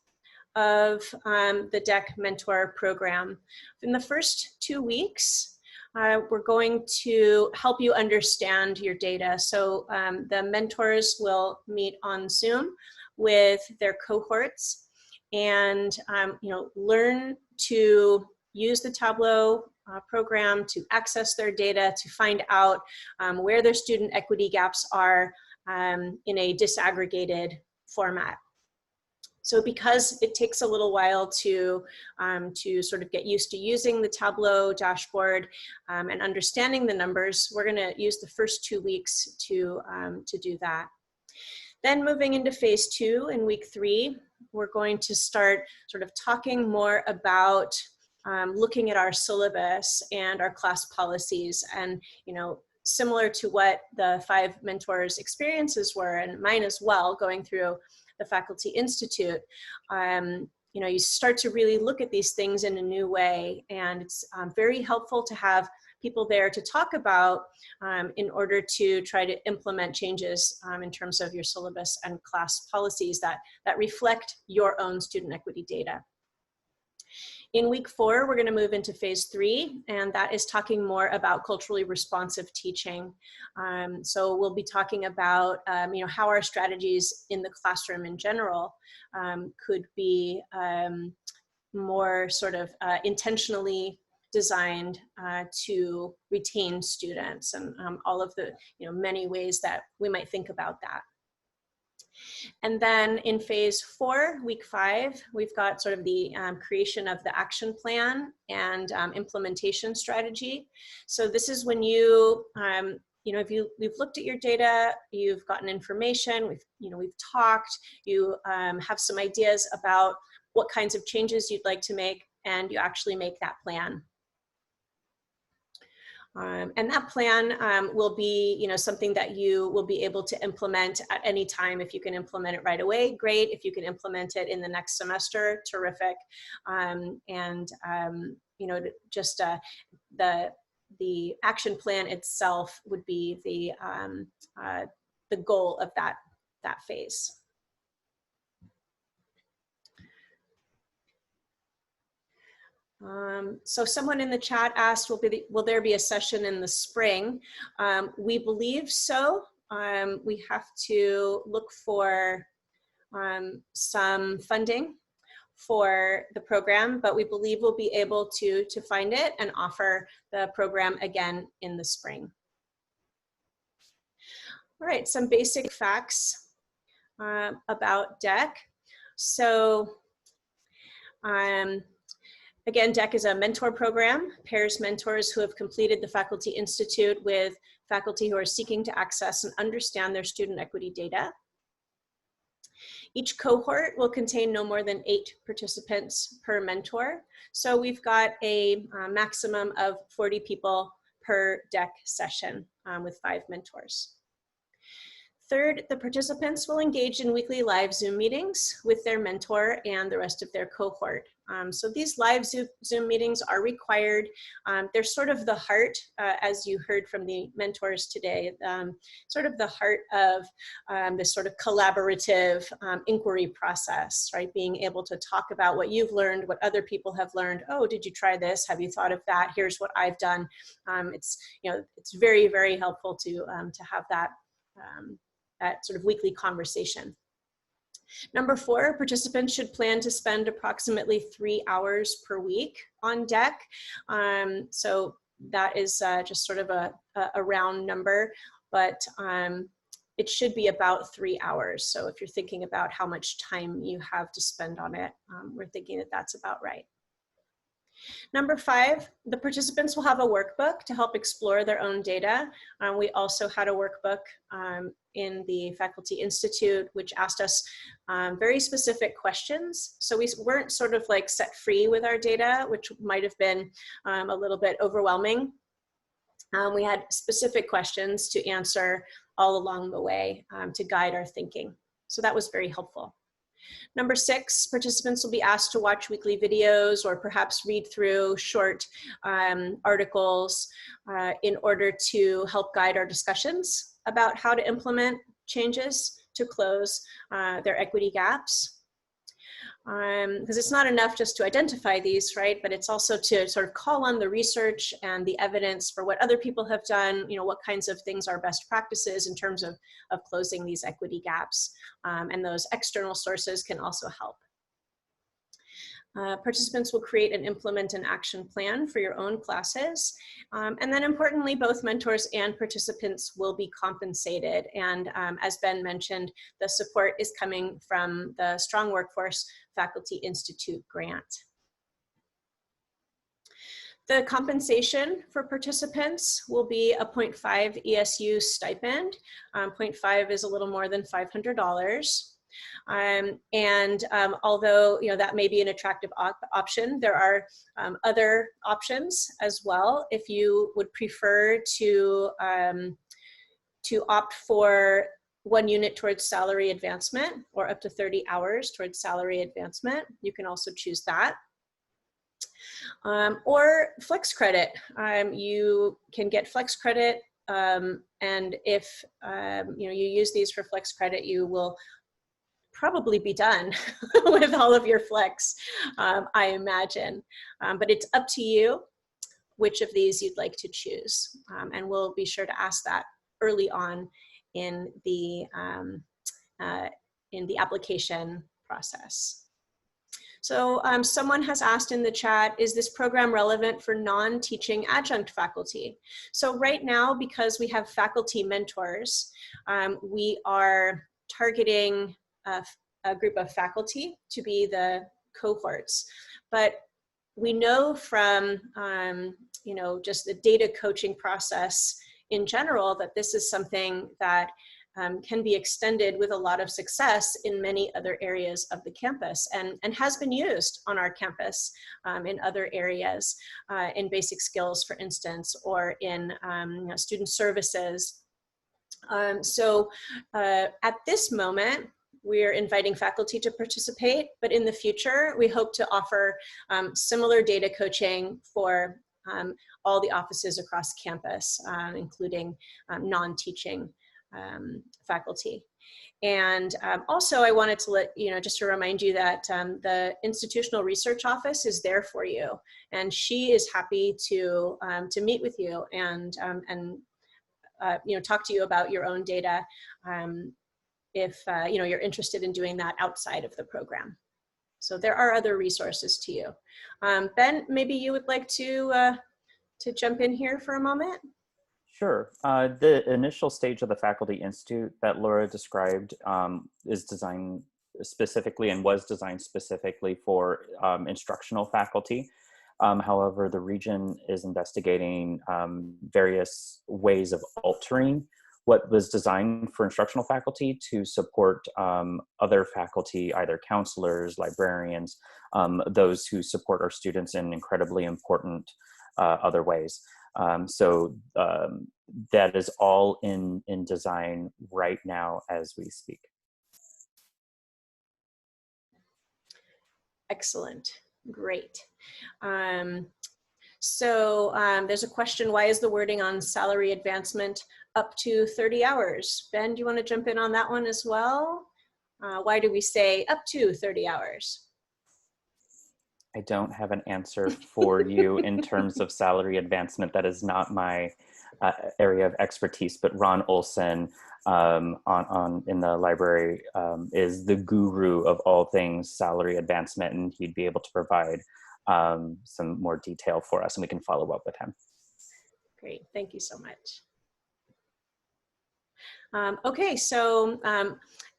of the DECC Mentor program. In the first 2 weeks, we're going to help you understand your data. So the mentors will meet on Zoom with their cohorts and you know, learn to use the Tableau program to access their data, to find out where their student equity gaps are in a disaggregated format. So because it takes a little while to sort of get used to using the Tableau dashboard and understanding the numbers, we're going to use the first 2 weeks to do that. Then moving into phase 2 in week 3, we're going to start sort of talking more about looking at our syllabus and our class policies, and you know, similar to what the 5 mentors' experiences were, and mine as well, going through the Faculty Institute. You know, you start to really look at these things in a new way, and it's very helpful to have people there to talk about in order to try to implement changes in terms of your syllabus and class policies that reflect your own student equity data. In week 4, we're going to move into phase 3, and that is talking more about culturally responsive teaching. So we'll be talking about you know, how our strategies in the classroom in general could be more sort of intentionally designed to retain students, and all of the, you know, many ways that we might think about that. And then in phase 4, week 5, we've got sort of the creation of the action plan and implementation strategy. So this is when you, you know, if we've looked at your data, you've gotten information, we've talked, you have some ideas about what kinds of changes you'd like to make, and you actually make that plan. And that plan will be, you know, something that you will be able to implement at any time. If you can implement it right away, great. If you can implement it in the next semester, terrific. You know, just the action plan itself would be the goal of that phase. So someone in the chat asked, will there be a session in the spring? We believe so. We have to look for some funding for the program, but we believe we'll be able to find it and offer the program again in the spring. All right, some basic facts about DECC. So Again, DECC is a mentor program, pairs mentors who have completed the Faculty Institute with faculty who are seeking to access and understand their student equity data. Each cohort will contain no more than 8 participants per mentor. So we've got a maximum of 40 people per DECC session with 5 mentors. Third, the participants will engage in weekly live Zoom meetings with their mentor and the rest of their cohort. So these live Zoom meetings are required. They're sort of the heart, as you heard from the mentors today, sort of the heart of this sort of collaborative inquiry process, right? Being able to talk about what you've learned, what other people have learned. Oh, did you try this? Have you thought of that? Here's what I've done. It's very, very helpful to have that sort of weekly conversation. Number 4, participants should plan to spend approximately 3 hours per week on DECC. So that is just sort of a round number, but it should be about 3 hours. So if you're thinking about how much time you have to spend on it, we're thinking that that's about right. Number 5, the participants will have a workbook to help explore their own data. We also had a workbook in the Faculty Institute, which asked us very specific questions. So we weren't sort of like set free with our data, which might have been a little bit overwhelming. We had specific questions to answer all along the way to guide our thinking. So that was very helpful. Number 6, participants will be asked to watch weekly videos or perhaps read through short articles in order to help guide our discussions about how to implement changes to close their equity gaps. Because it's not enough just to identify these, right? But it's also to sort of call on the research and the evidence for what other people have done, what kinds of things are best practices in terms of closing these equity gaps. And those external sources can also help. Participants will create and implement an action plan for your own classes. And then importantly, both mentors and participants will be compensated. And as Ben mentioned, the support is coming from the Strong Workforce Faculty Institute grant. The compensation for participants will be a 0.5 ESU stipend. 0.5 is a little more than $500. Although that may be an attractive option, there are other options as well. If you would prefer to opt for 1 unit towards salary advancement or up to 30 hours towards salary advancement, you can also choose that. Or flex credit. You can get flex credit, and if you use these for flex credit, you will probably be done with all of your flex, I imagine. But it's up to you which of these you'd like to choose. And we'll be sure to ask that early on in the application process. So someone has asked in the chat, is this program relevant for non-teaching adjunct faculty? So right now, because we have faculty mentors, we are targeting a group of faculty to be the cohorts. But we know from just the data coaching process in general that this is something that can be extended with a lot of success in many other areas of the campus and has been used on our campus in other areas, in basic skills, for instance, or in student services. So at this moment, we're inviting faculty to participate, but in the future, we hope to offer similar data coaching for all the offices across campus, including non-teaching faculty. And also I wanted to just to remind you that the Institutional Research Office is there for you, and she is happy to meet with you and talk to you about your own data if you're interested in doing that outside of the program. So there are other resources to you. Ben, maybe you would like to jump in here for a moment? Sure. The initial stage of the Faculty Institute that Laura described is designed specifically and was designed specifically for instructional faculty. However, the region is investigating various ways of altering what was designed for instructional faculty to support other faculty, either counselors, librarians, those who support our students in incredibly important other ways. So that is all in design right now as we speak. Excellent, great. So there's a question, why is the wording on salary advancement up to 30 hours? Ben, do you want to jump in on that one as well? Why do we say up to 30 hours? I don't have an answer for you in terms of salary advancement. That is not my area of expertise, but Ron Olson in the library is the guru of all things salary advancement, and he'd be able to provide some more detail for us, and we can follow up with him. Great, thank you so much. Okay, so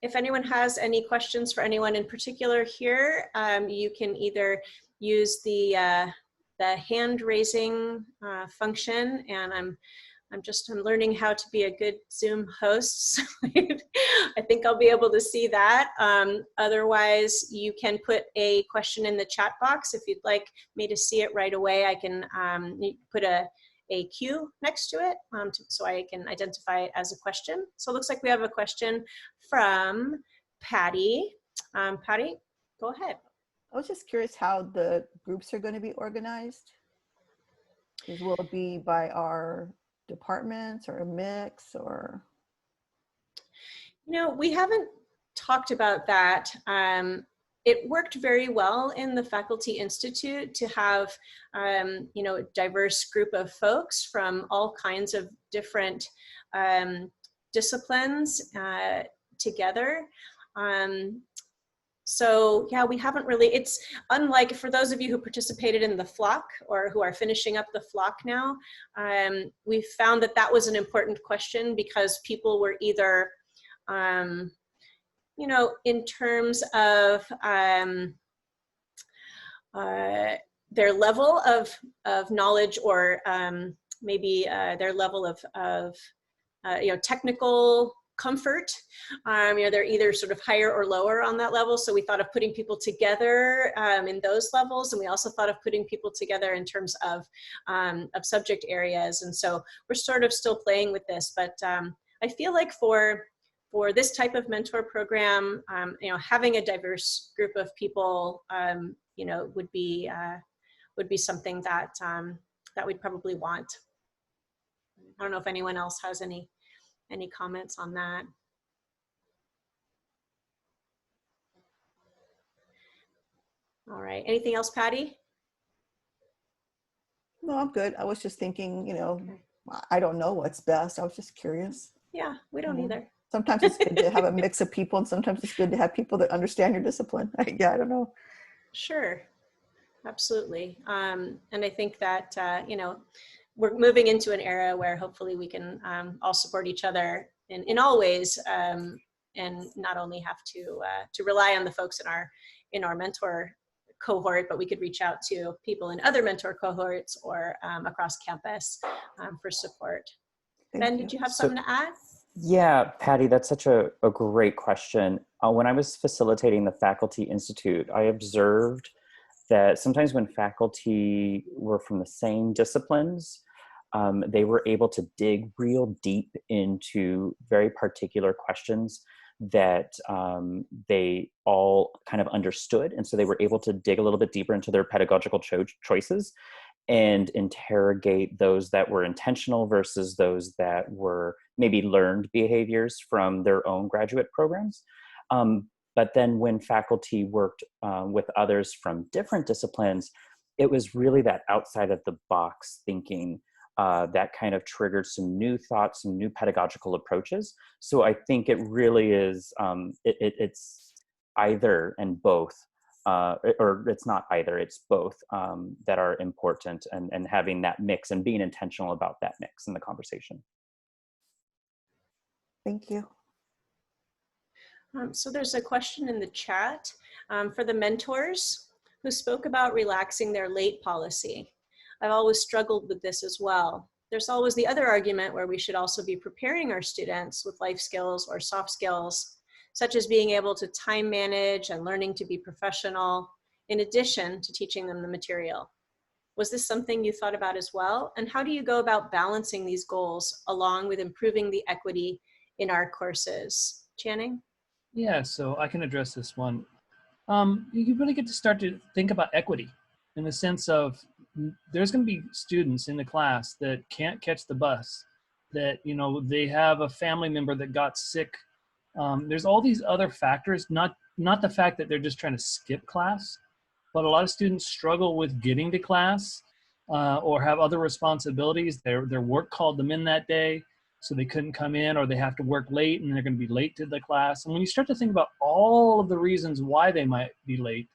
if anyone has any questions for anyone in particular here, you can either use the hand raising function, and I'm learning how to be a good Zoom host, so I think I'll be able to see that. Otherwise, you can put a question in the chat box. If you'd like me to see it right away, I can put a Q next to it so I can identify it as a question. So it looks like we have a question from Patty. Patty, go ahead. I was just curious how the groups are going to be organized. Will it be by our departments or a mix, or? You know, we haven't talked about that. It worked very well in the Faculty Institute to have, you know, a diverse group of folks from all kinds of different disciplines together. So yeah, we haven't really, it's unlike, for those of you who participated in the flock or who are finishing up the flock now, we found that that was an important question because people were either, you know, in terms of their level of knowledge, or maybe their level of you know, technical comfort. You know, they're either sort of higher or lower on that level. So we thought of putting people together in those levels. And we also thought of putting people together in terms of subject areas. And so we're sort of still playing with this, but I feel like for this type of mentor program, you know, having a diverse group of people, you know, would be something that that we'd probably want. I don't know if anyone else has any comments on that. All right. Anything else, Patty? No, I'm good. I was just thinking, you know, I don't know what's best. I was just curious. Yeah, we don't either. Sometimes it's good to have a mix of people, and sometimes it's good to have people that understand your discipline. Yeah, I don't know. Sure, absolutely. And I think that, you know, we're moving into an era where hopefully we can all support each other in all ways, and not only have to rely on the folks in our mentor cohort, but we could reach out to people in other mentor cohorts or across campus for support. Ben, did you have something to add? Yeah, Patty, that's such a great question. When I was facilitating the Faculty Institute, I observed that sometimes when faculty were from the same disciplines, they were able to dig real deep into very particular questions that they all kind of understood. And so they were able to dig a little bit deeper into their pedagogical choices and interrogate those that were intentional versus those that were maybe learned behaviors from their own graduate programs. But then when faculty worked with others from different disciplines, it was really that outside of the box thinking that kind of triggered some new thoughts, some new pedagogical approaches. So I think it really is, it's either and both, or it's not either, it's both that are important, and having that mix and being intentional about that mix in the conversation. Thank you. So there's a question in the chat for the mentors who spoke about relaxing their late policy. I've always struggled with this as well. There's always the other argument where we should also be preparing our students with life skills or soft skills, such as being able to time manage and learning to be professional, in addition to teaching them the material. Was this something you thought about as well? And how do you go about balancing these goals along with improving the equity in our courses? Channing? Yeah, so I can address this one. You really get to start to think about equity in the sense of there's going to be students in the class that can't catch the bus, that, you know, they have a family member that got sick. There's all these other factors, not the fact that they're just trying to skip class, but a lot of students struggle with getting to class or have other responsibilities. Their work called them in that day, so they couldn't come in, or they have to work late and they're going to be late to the class. And when you start to think about all of the reasons why they might be late,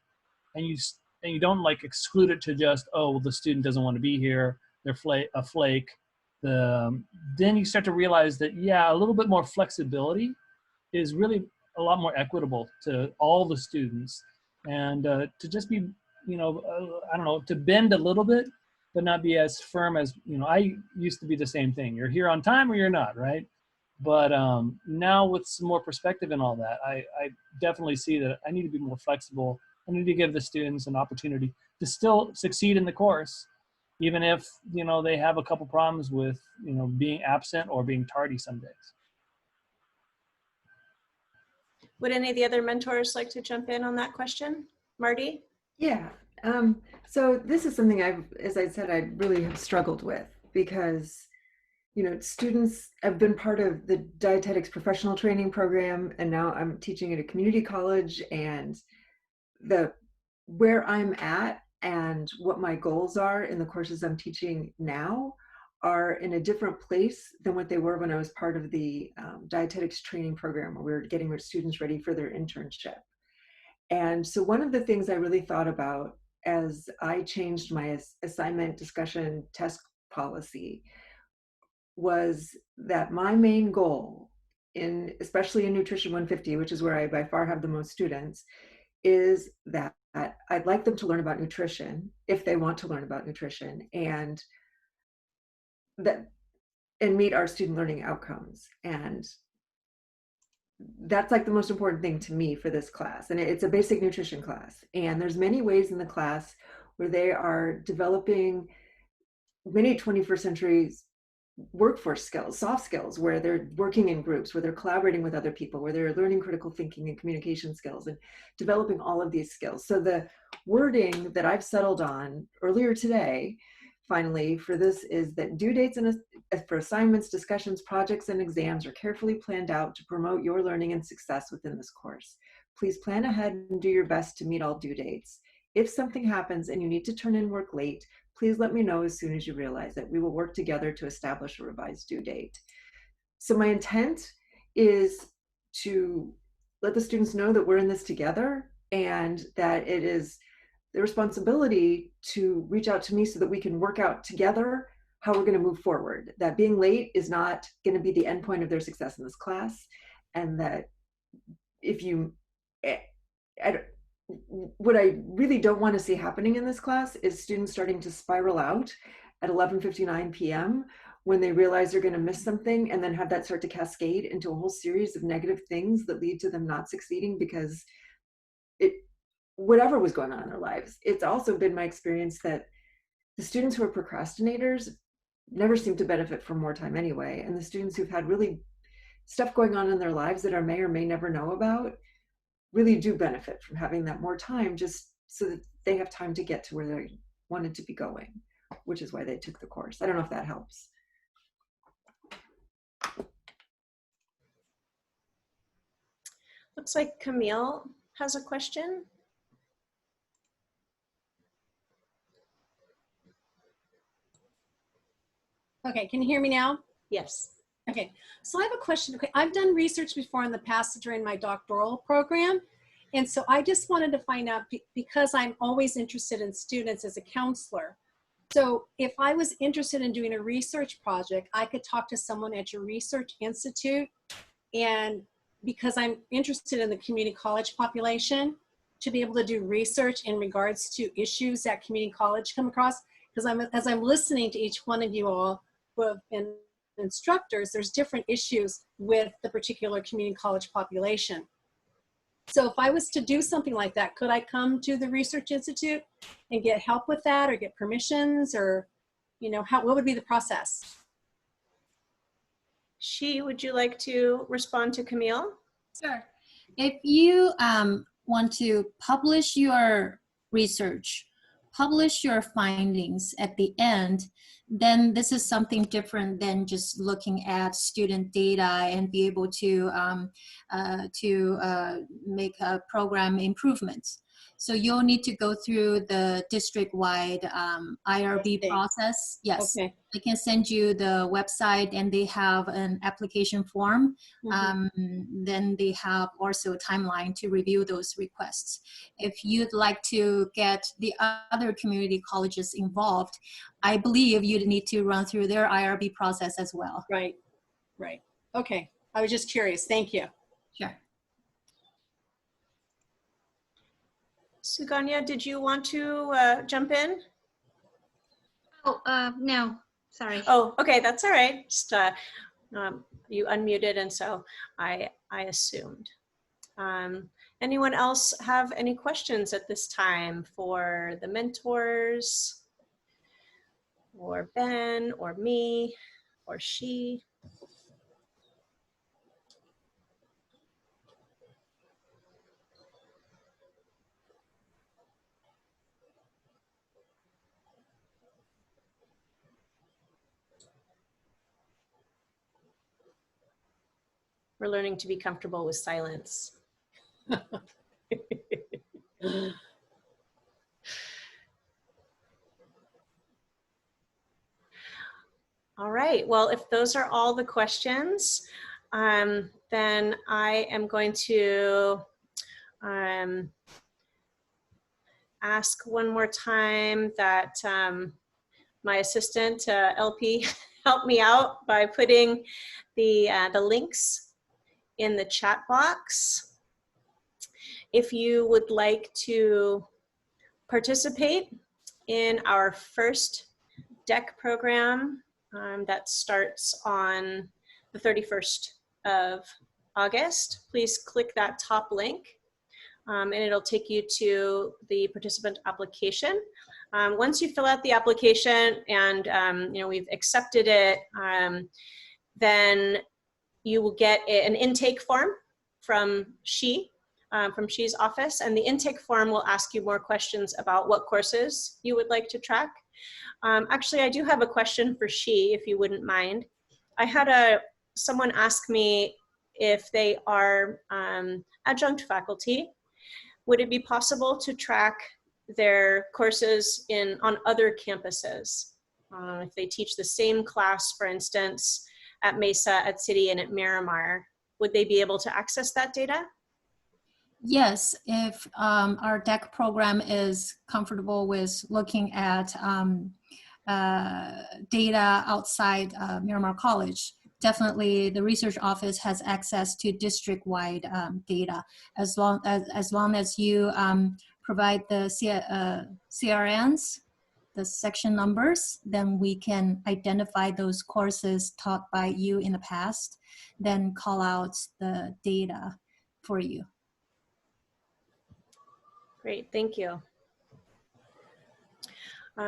and you don't like exclude it to just, oh, well, the student doesn't want to be here, they're a flake, then you start to realize that, yeah, a little bit more flexibility is really a lot more equitable to all the students. And to just be, you know, I don't know, to bend a little bit, but not be as firm as, you know, I used to be the same thing. You're here on time or you're not, right? But now with some more perspective and all that, I definitely see that I need to be more flexible. I need to give the students an opportunity to still succeed in the course, even if, you know, they have a couple problems with, you know, being absent or being tardy some days. Would any of the other mentors like to jump in on that question? Marty? Yeah. So this is something as I said, I really have struggled with because, you know, students have been part of the dietetics professional training program, and now I'm teaching at a community college, and where I'm at and what my goals are in the courses I'm teaching now are in a different place than what they were when I was part of the dietetics training program, where we were getting our students ready for their internship. And so one of the things I really thought about as I changed my assignment discussion test policy was that my main goal, especially in Nutrition 150, which is where I by far have the most students, is that I'd like them to learn about nutrition if they want to learn about nutrition, and meet our student learning outcomes. And that's like the most important thing to me for this class. And it's a basic nutrition class. And there's many ways in the class where they are developing many 21st century workforce skills, soft skills, where they're working in groups, where they're collaborating with other people, where they're learning critical thinking and communication skills and developing all of these skills. So the wording that I've settled on earlier today, finally, for this is that due dates for assignments, discussions, projects, and exams are carefully planned out to promote your learning and success within this course. Please plan ahead and do your best to meet all due dates. If something happens and you need to turn in work late, please let me know as soon as you realize it. We will work together to establish a revised due date. So my intent is to let the students know that we're in this together, and that it is the responsibility to reach out to me so that we can work out together how we're going to move forward. That being late is not going to be the end point of their success in this class. And that what I really don't want to see happening in this class is students starting to spiral out at 11:59 p.m. when they realize they're going to miss something, and then have that start to cascade into a whole series of negative things that lead to them not succeeding because whatever was going on in their lives. It's also been my experience that the students who are procrastinators never seem to benefit from more time anyway. And the students who've had really stuff going on in their lives that I may or may never know about really do benefit from having that more time, just so that they have time to get to where they wanted to be going, which is why they took the course. I don't know if that helps. Looks like Camille has a question. Okay, can you hear me now? Yes. Okay, so I have a question. Okay, I've done research before in the past during my doctoral program. And so I just wanted to find out, because I'm always interested in students as a counselor. So if I was interested in doing a research project, I could talk to someone at your research institute and because I'm interested in the community college population, to be able to do research in regards to issues that community college come across. Because as I'm listening to each one of you all who have been instructors, there's different issues with the particular community college population. So if I was to do something like that, could I come to the Research Institute and get help with that, or get permissions, or, you know, what would be the process? Would you like to respond to Camille? Sure. If you want to publish your research, publish your findings at the end, then this is something different than just looking at student data and be able to make a program improvements. So you'll need to go through the district-wide IRB process. Yes, Okay. I can send you the website, and they have an application form. Then they have also a timeline to review those requests. If you'd like to get the other community colleges involved, I believe you'd need to run through their IRB process as well. Right, right. Okay, I was just curious. Thank you. Sure. Suganya, did you want to jump in? Oh, no, sorry. Oh, okay, that's all right. Just you unmuted, and so I assumed. Anyone else have any questions at this time for the mentors, or Ben, or me, or she? We're learning to be comfortable with silence. All right, well, if those are all the questions, then I am going to ask one more time that my assistant, LP, help me out by putting the links in the chat box. If you would like to participate in our first DECC program that starts on the 31st of August, please click that top link, and it'll take you to the participant application. Once you fill out the application and you know, we've accepted it, then you will get an intake form from She's office, and the intake form will ask you more questions about what courses you would like to track. Actually, I do have a question for She, if you wouldn't mind. I had someone ask me if they are adjunct faculty, would it be possible to track their courses on other campuses? If they teach the same class, for instance, at Mesa, at City, and at Miramar, would they be able to access that data? Yes, if our DECC program is comfortable with looking at data outside Miramar College, definitely the research office has access to district-wide data. As long as you provide the CRNs, the section numbers, then we can identify those courses taught by you in the past, then call out the data for you. Great, thank you.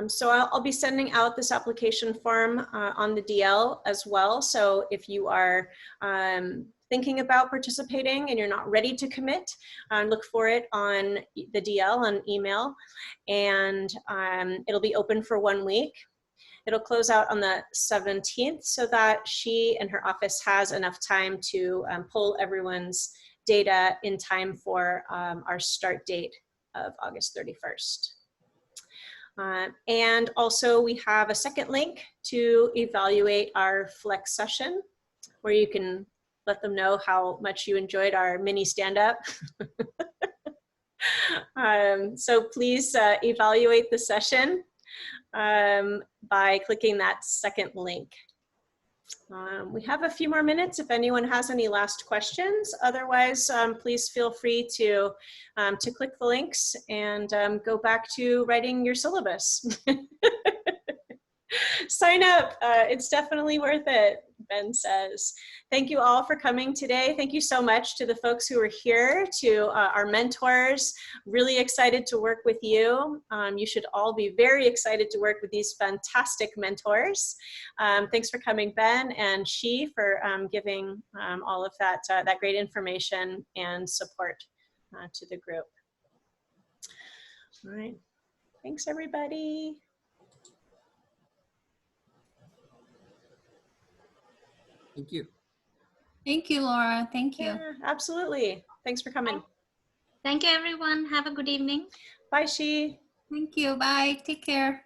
So I'll be sending out this application form on the DL as well. So if you are thinking about participating and you're not ready to commit, look for it on the DL on email, and it'll be open for 1 week. It'll close out on the 17th so that She and her office has enough time to pull everyone's data in time for our start date of August 31st. And also we have a second link to evaluate our flex session, where you can let them know how much you enjoyed our mini stand-up. So please evaluate the session by clicking that second link. We have a few more minutes if anyone has any last questions. Otherwise, please feel free to click the links and go back to writing your syllabus. Sign up. It's definitely worth it, Ben says. Thank you all for coming today. Thank you so much to the folks who are here, to our mentors. Really excited to work with you. You should all be very excited to work with these fantastic mentors. Thanks for coming, Ben and Shi, for giving all of that, that great information and support to the group. All right. Thanks, everybody. Thank you. Thank you, Laura. Thank you. Yeah, absolutely. Thanks for coming. Thank you, everyone. Have a good evening. Bye, Shi. Thank you. Bye. Take care.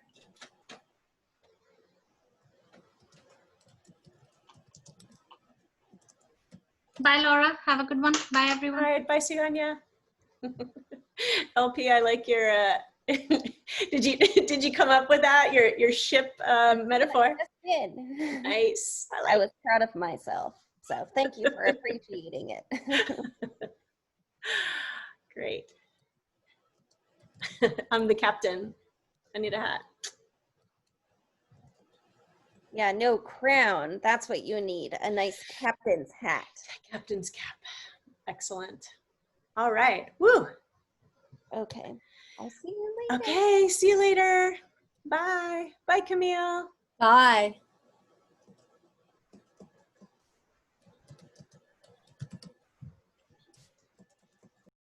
Bye, Laura. Have a good one. Bye, everyone. All right. Bye, Suganya. LP, I like your, did you come up with that? Your ship metaphor? I did. Nice. I was proud of myself. So thank you for appreciating it. Great. I'm the captain. I need a hat. Yeah, no crown. That's what you need. A nice captain's hat. Captain's cap. Excellent. All right. Woo. Okay. I'll see you later. Okay. See you later. Bye. Bye, Camille. Bye.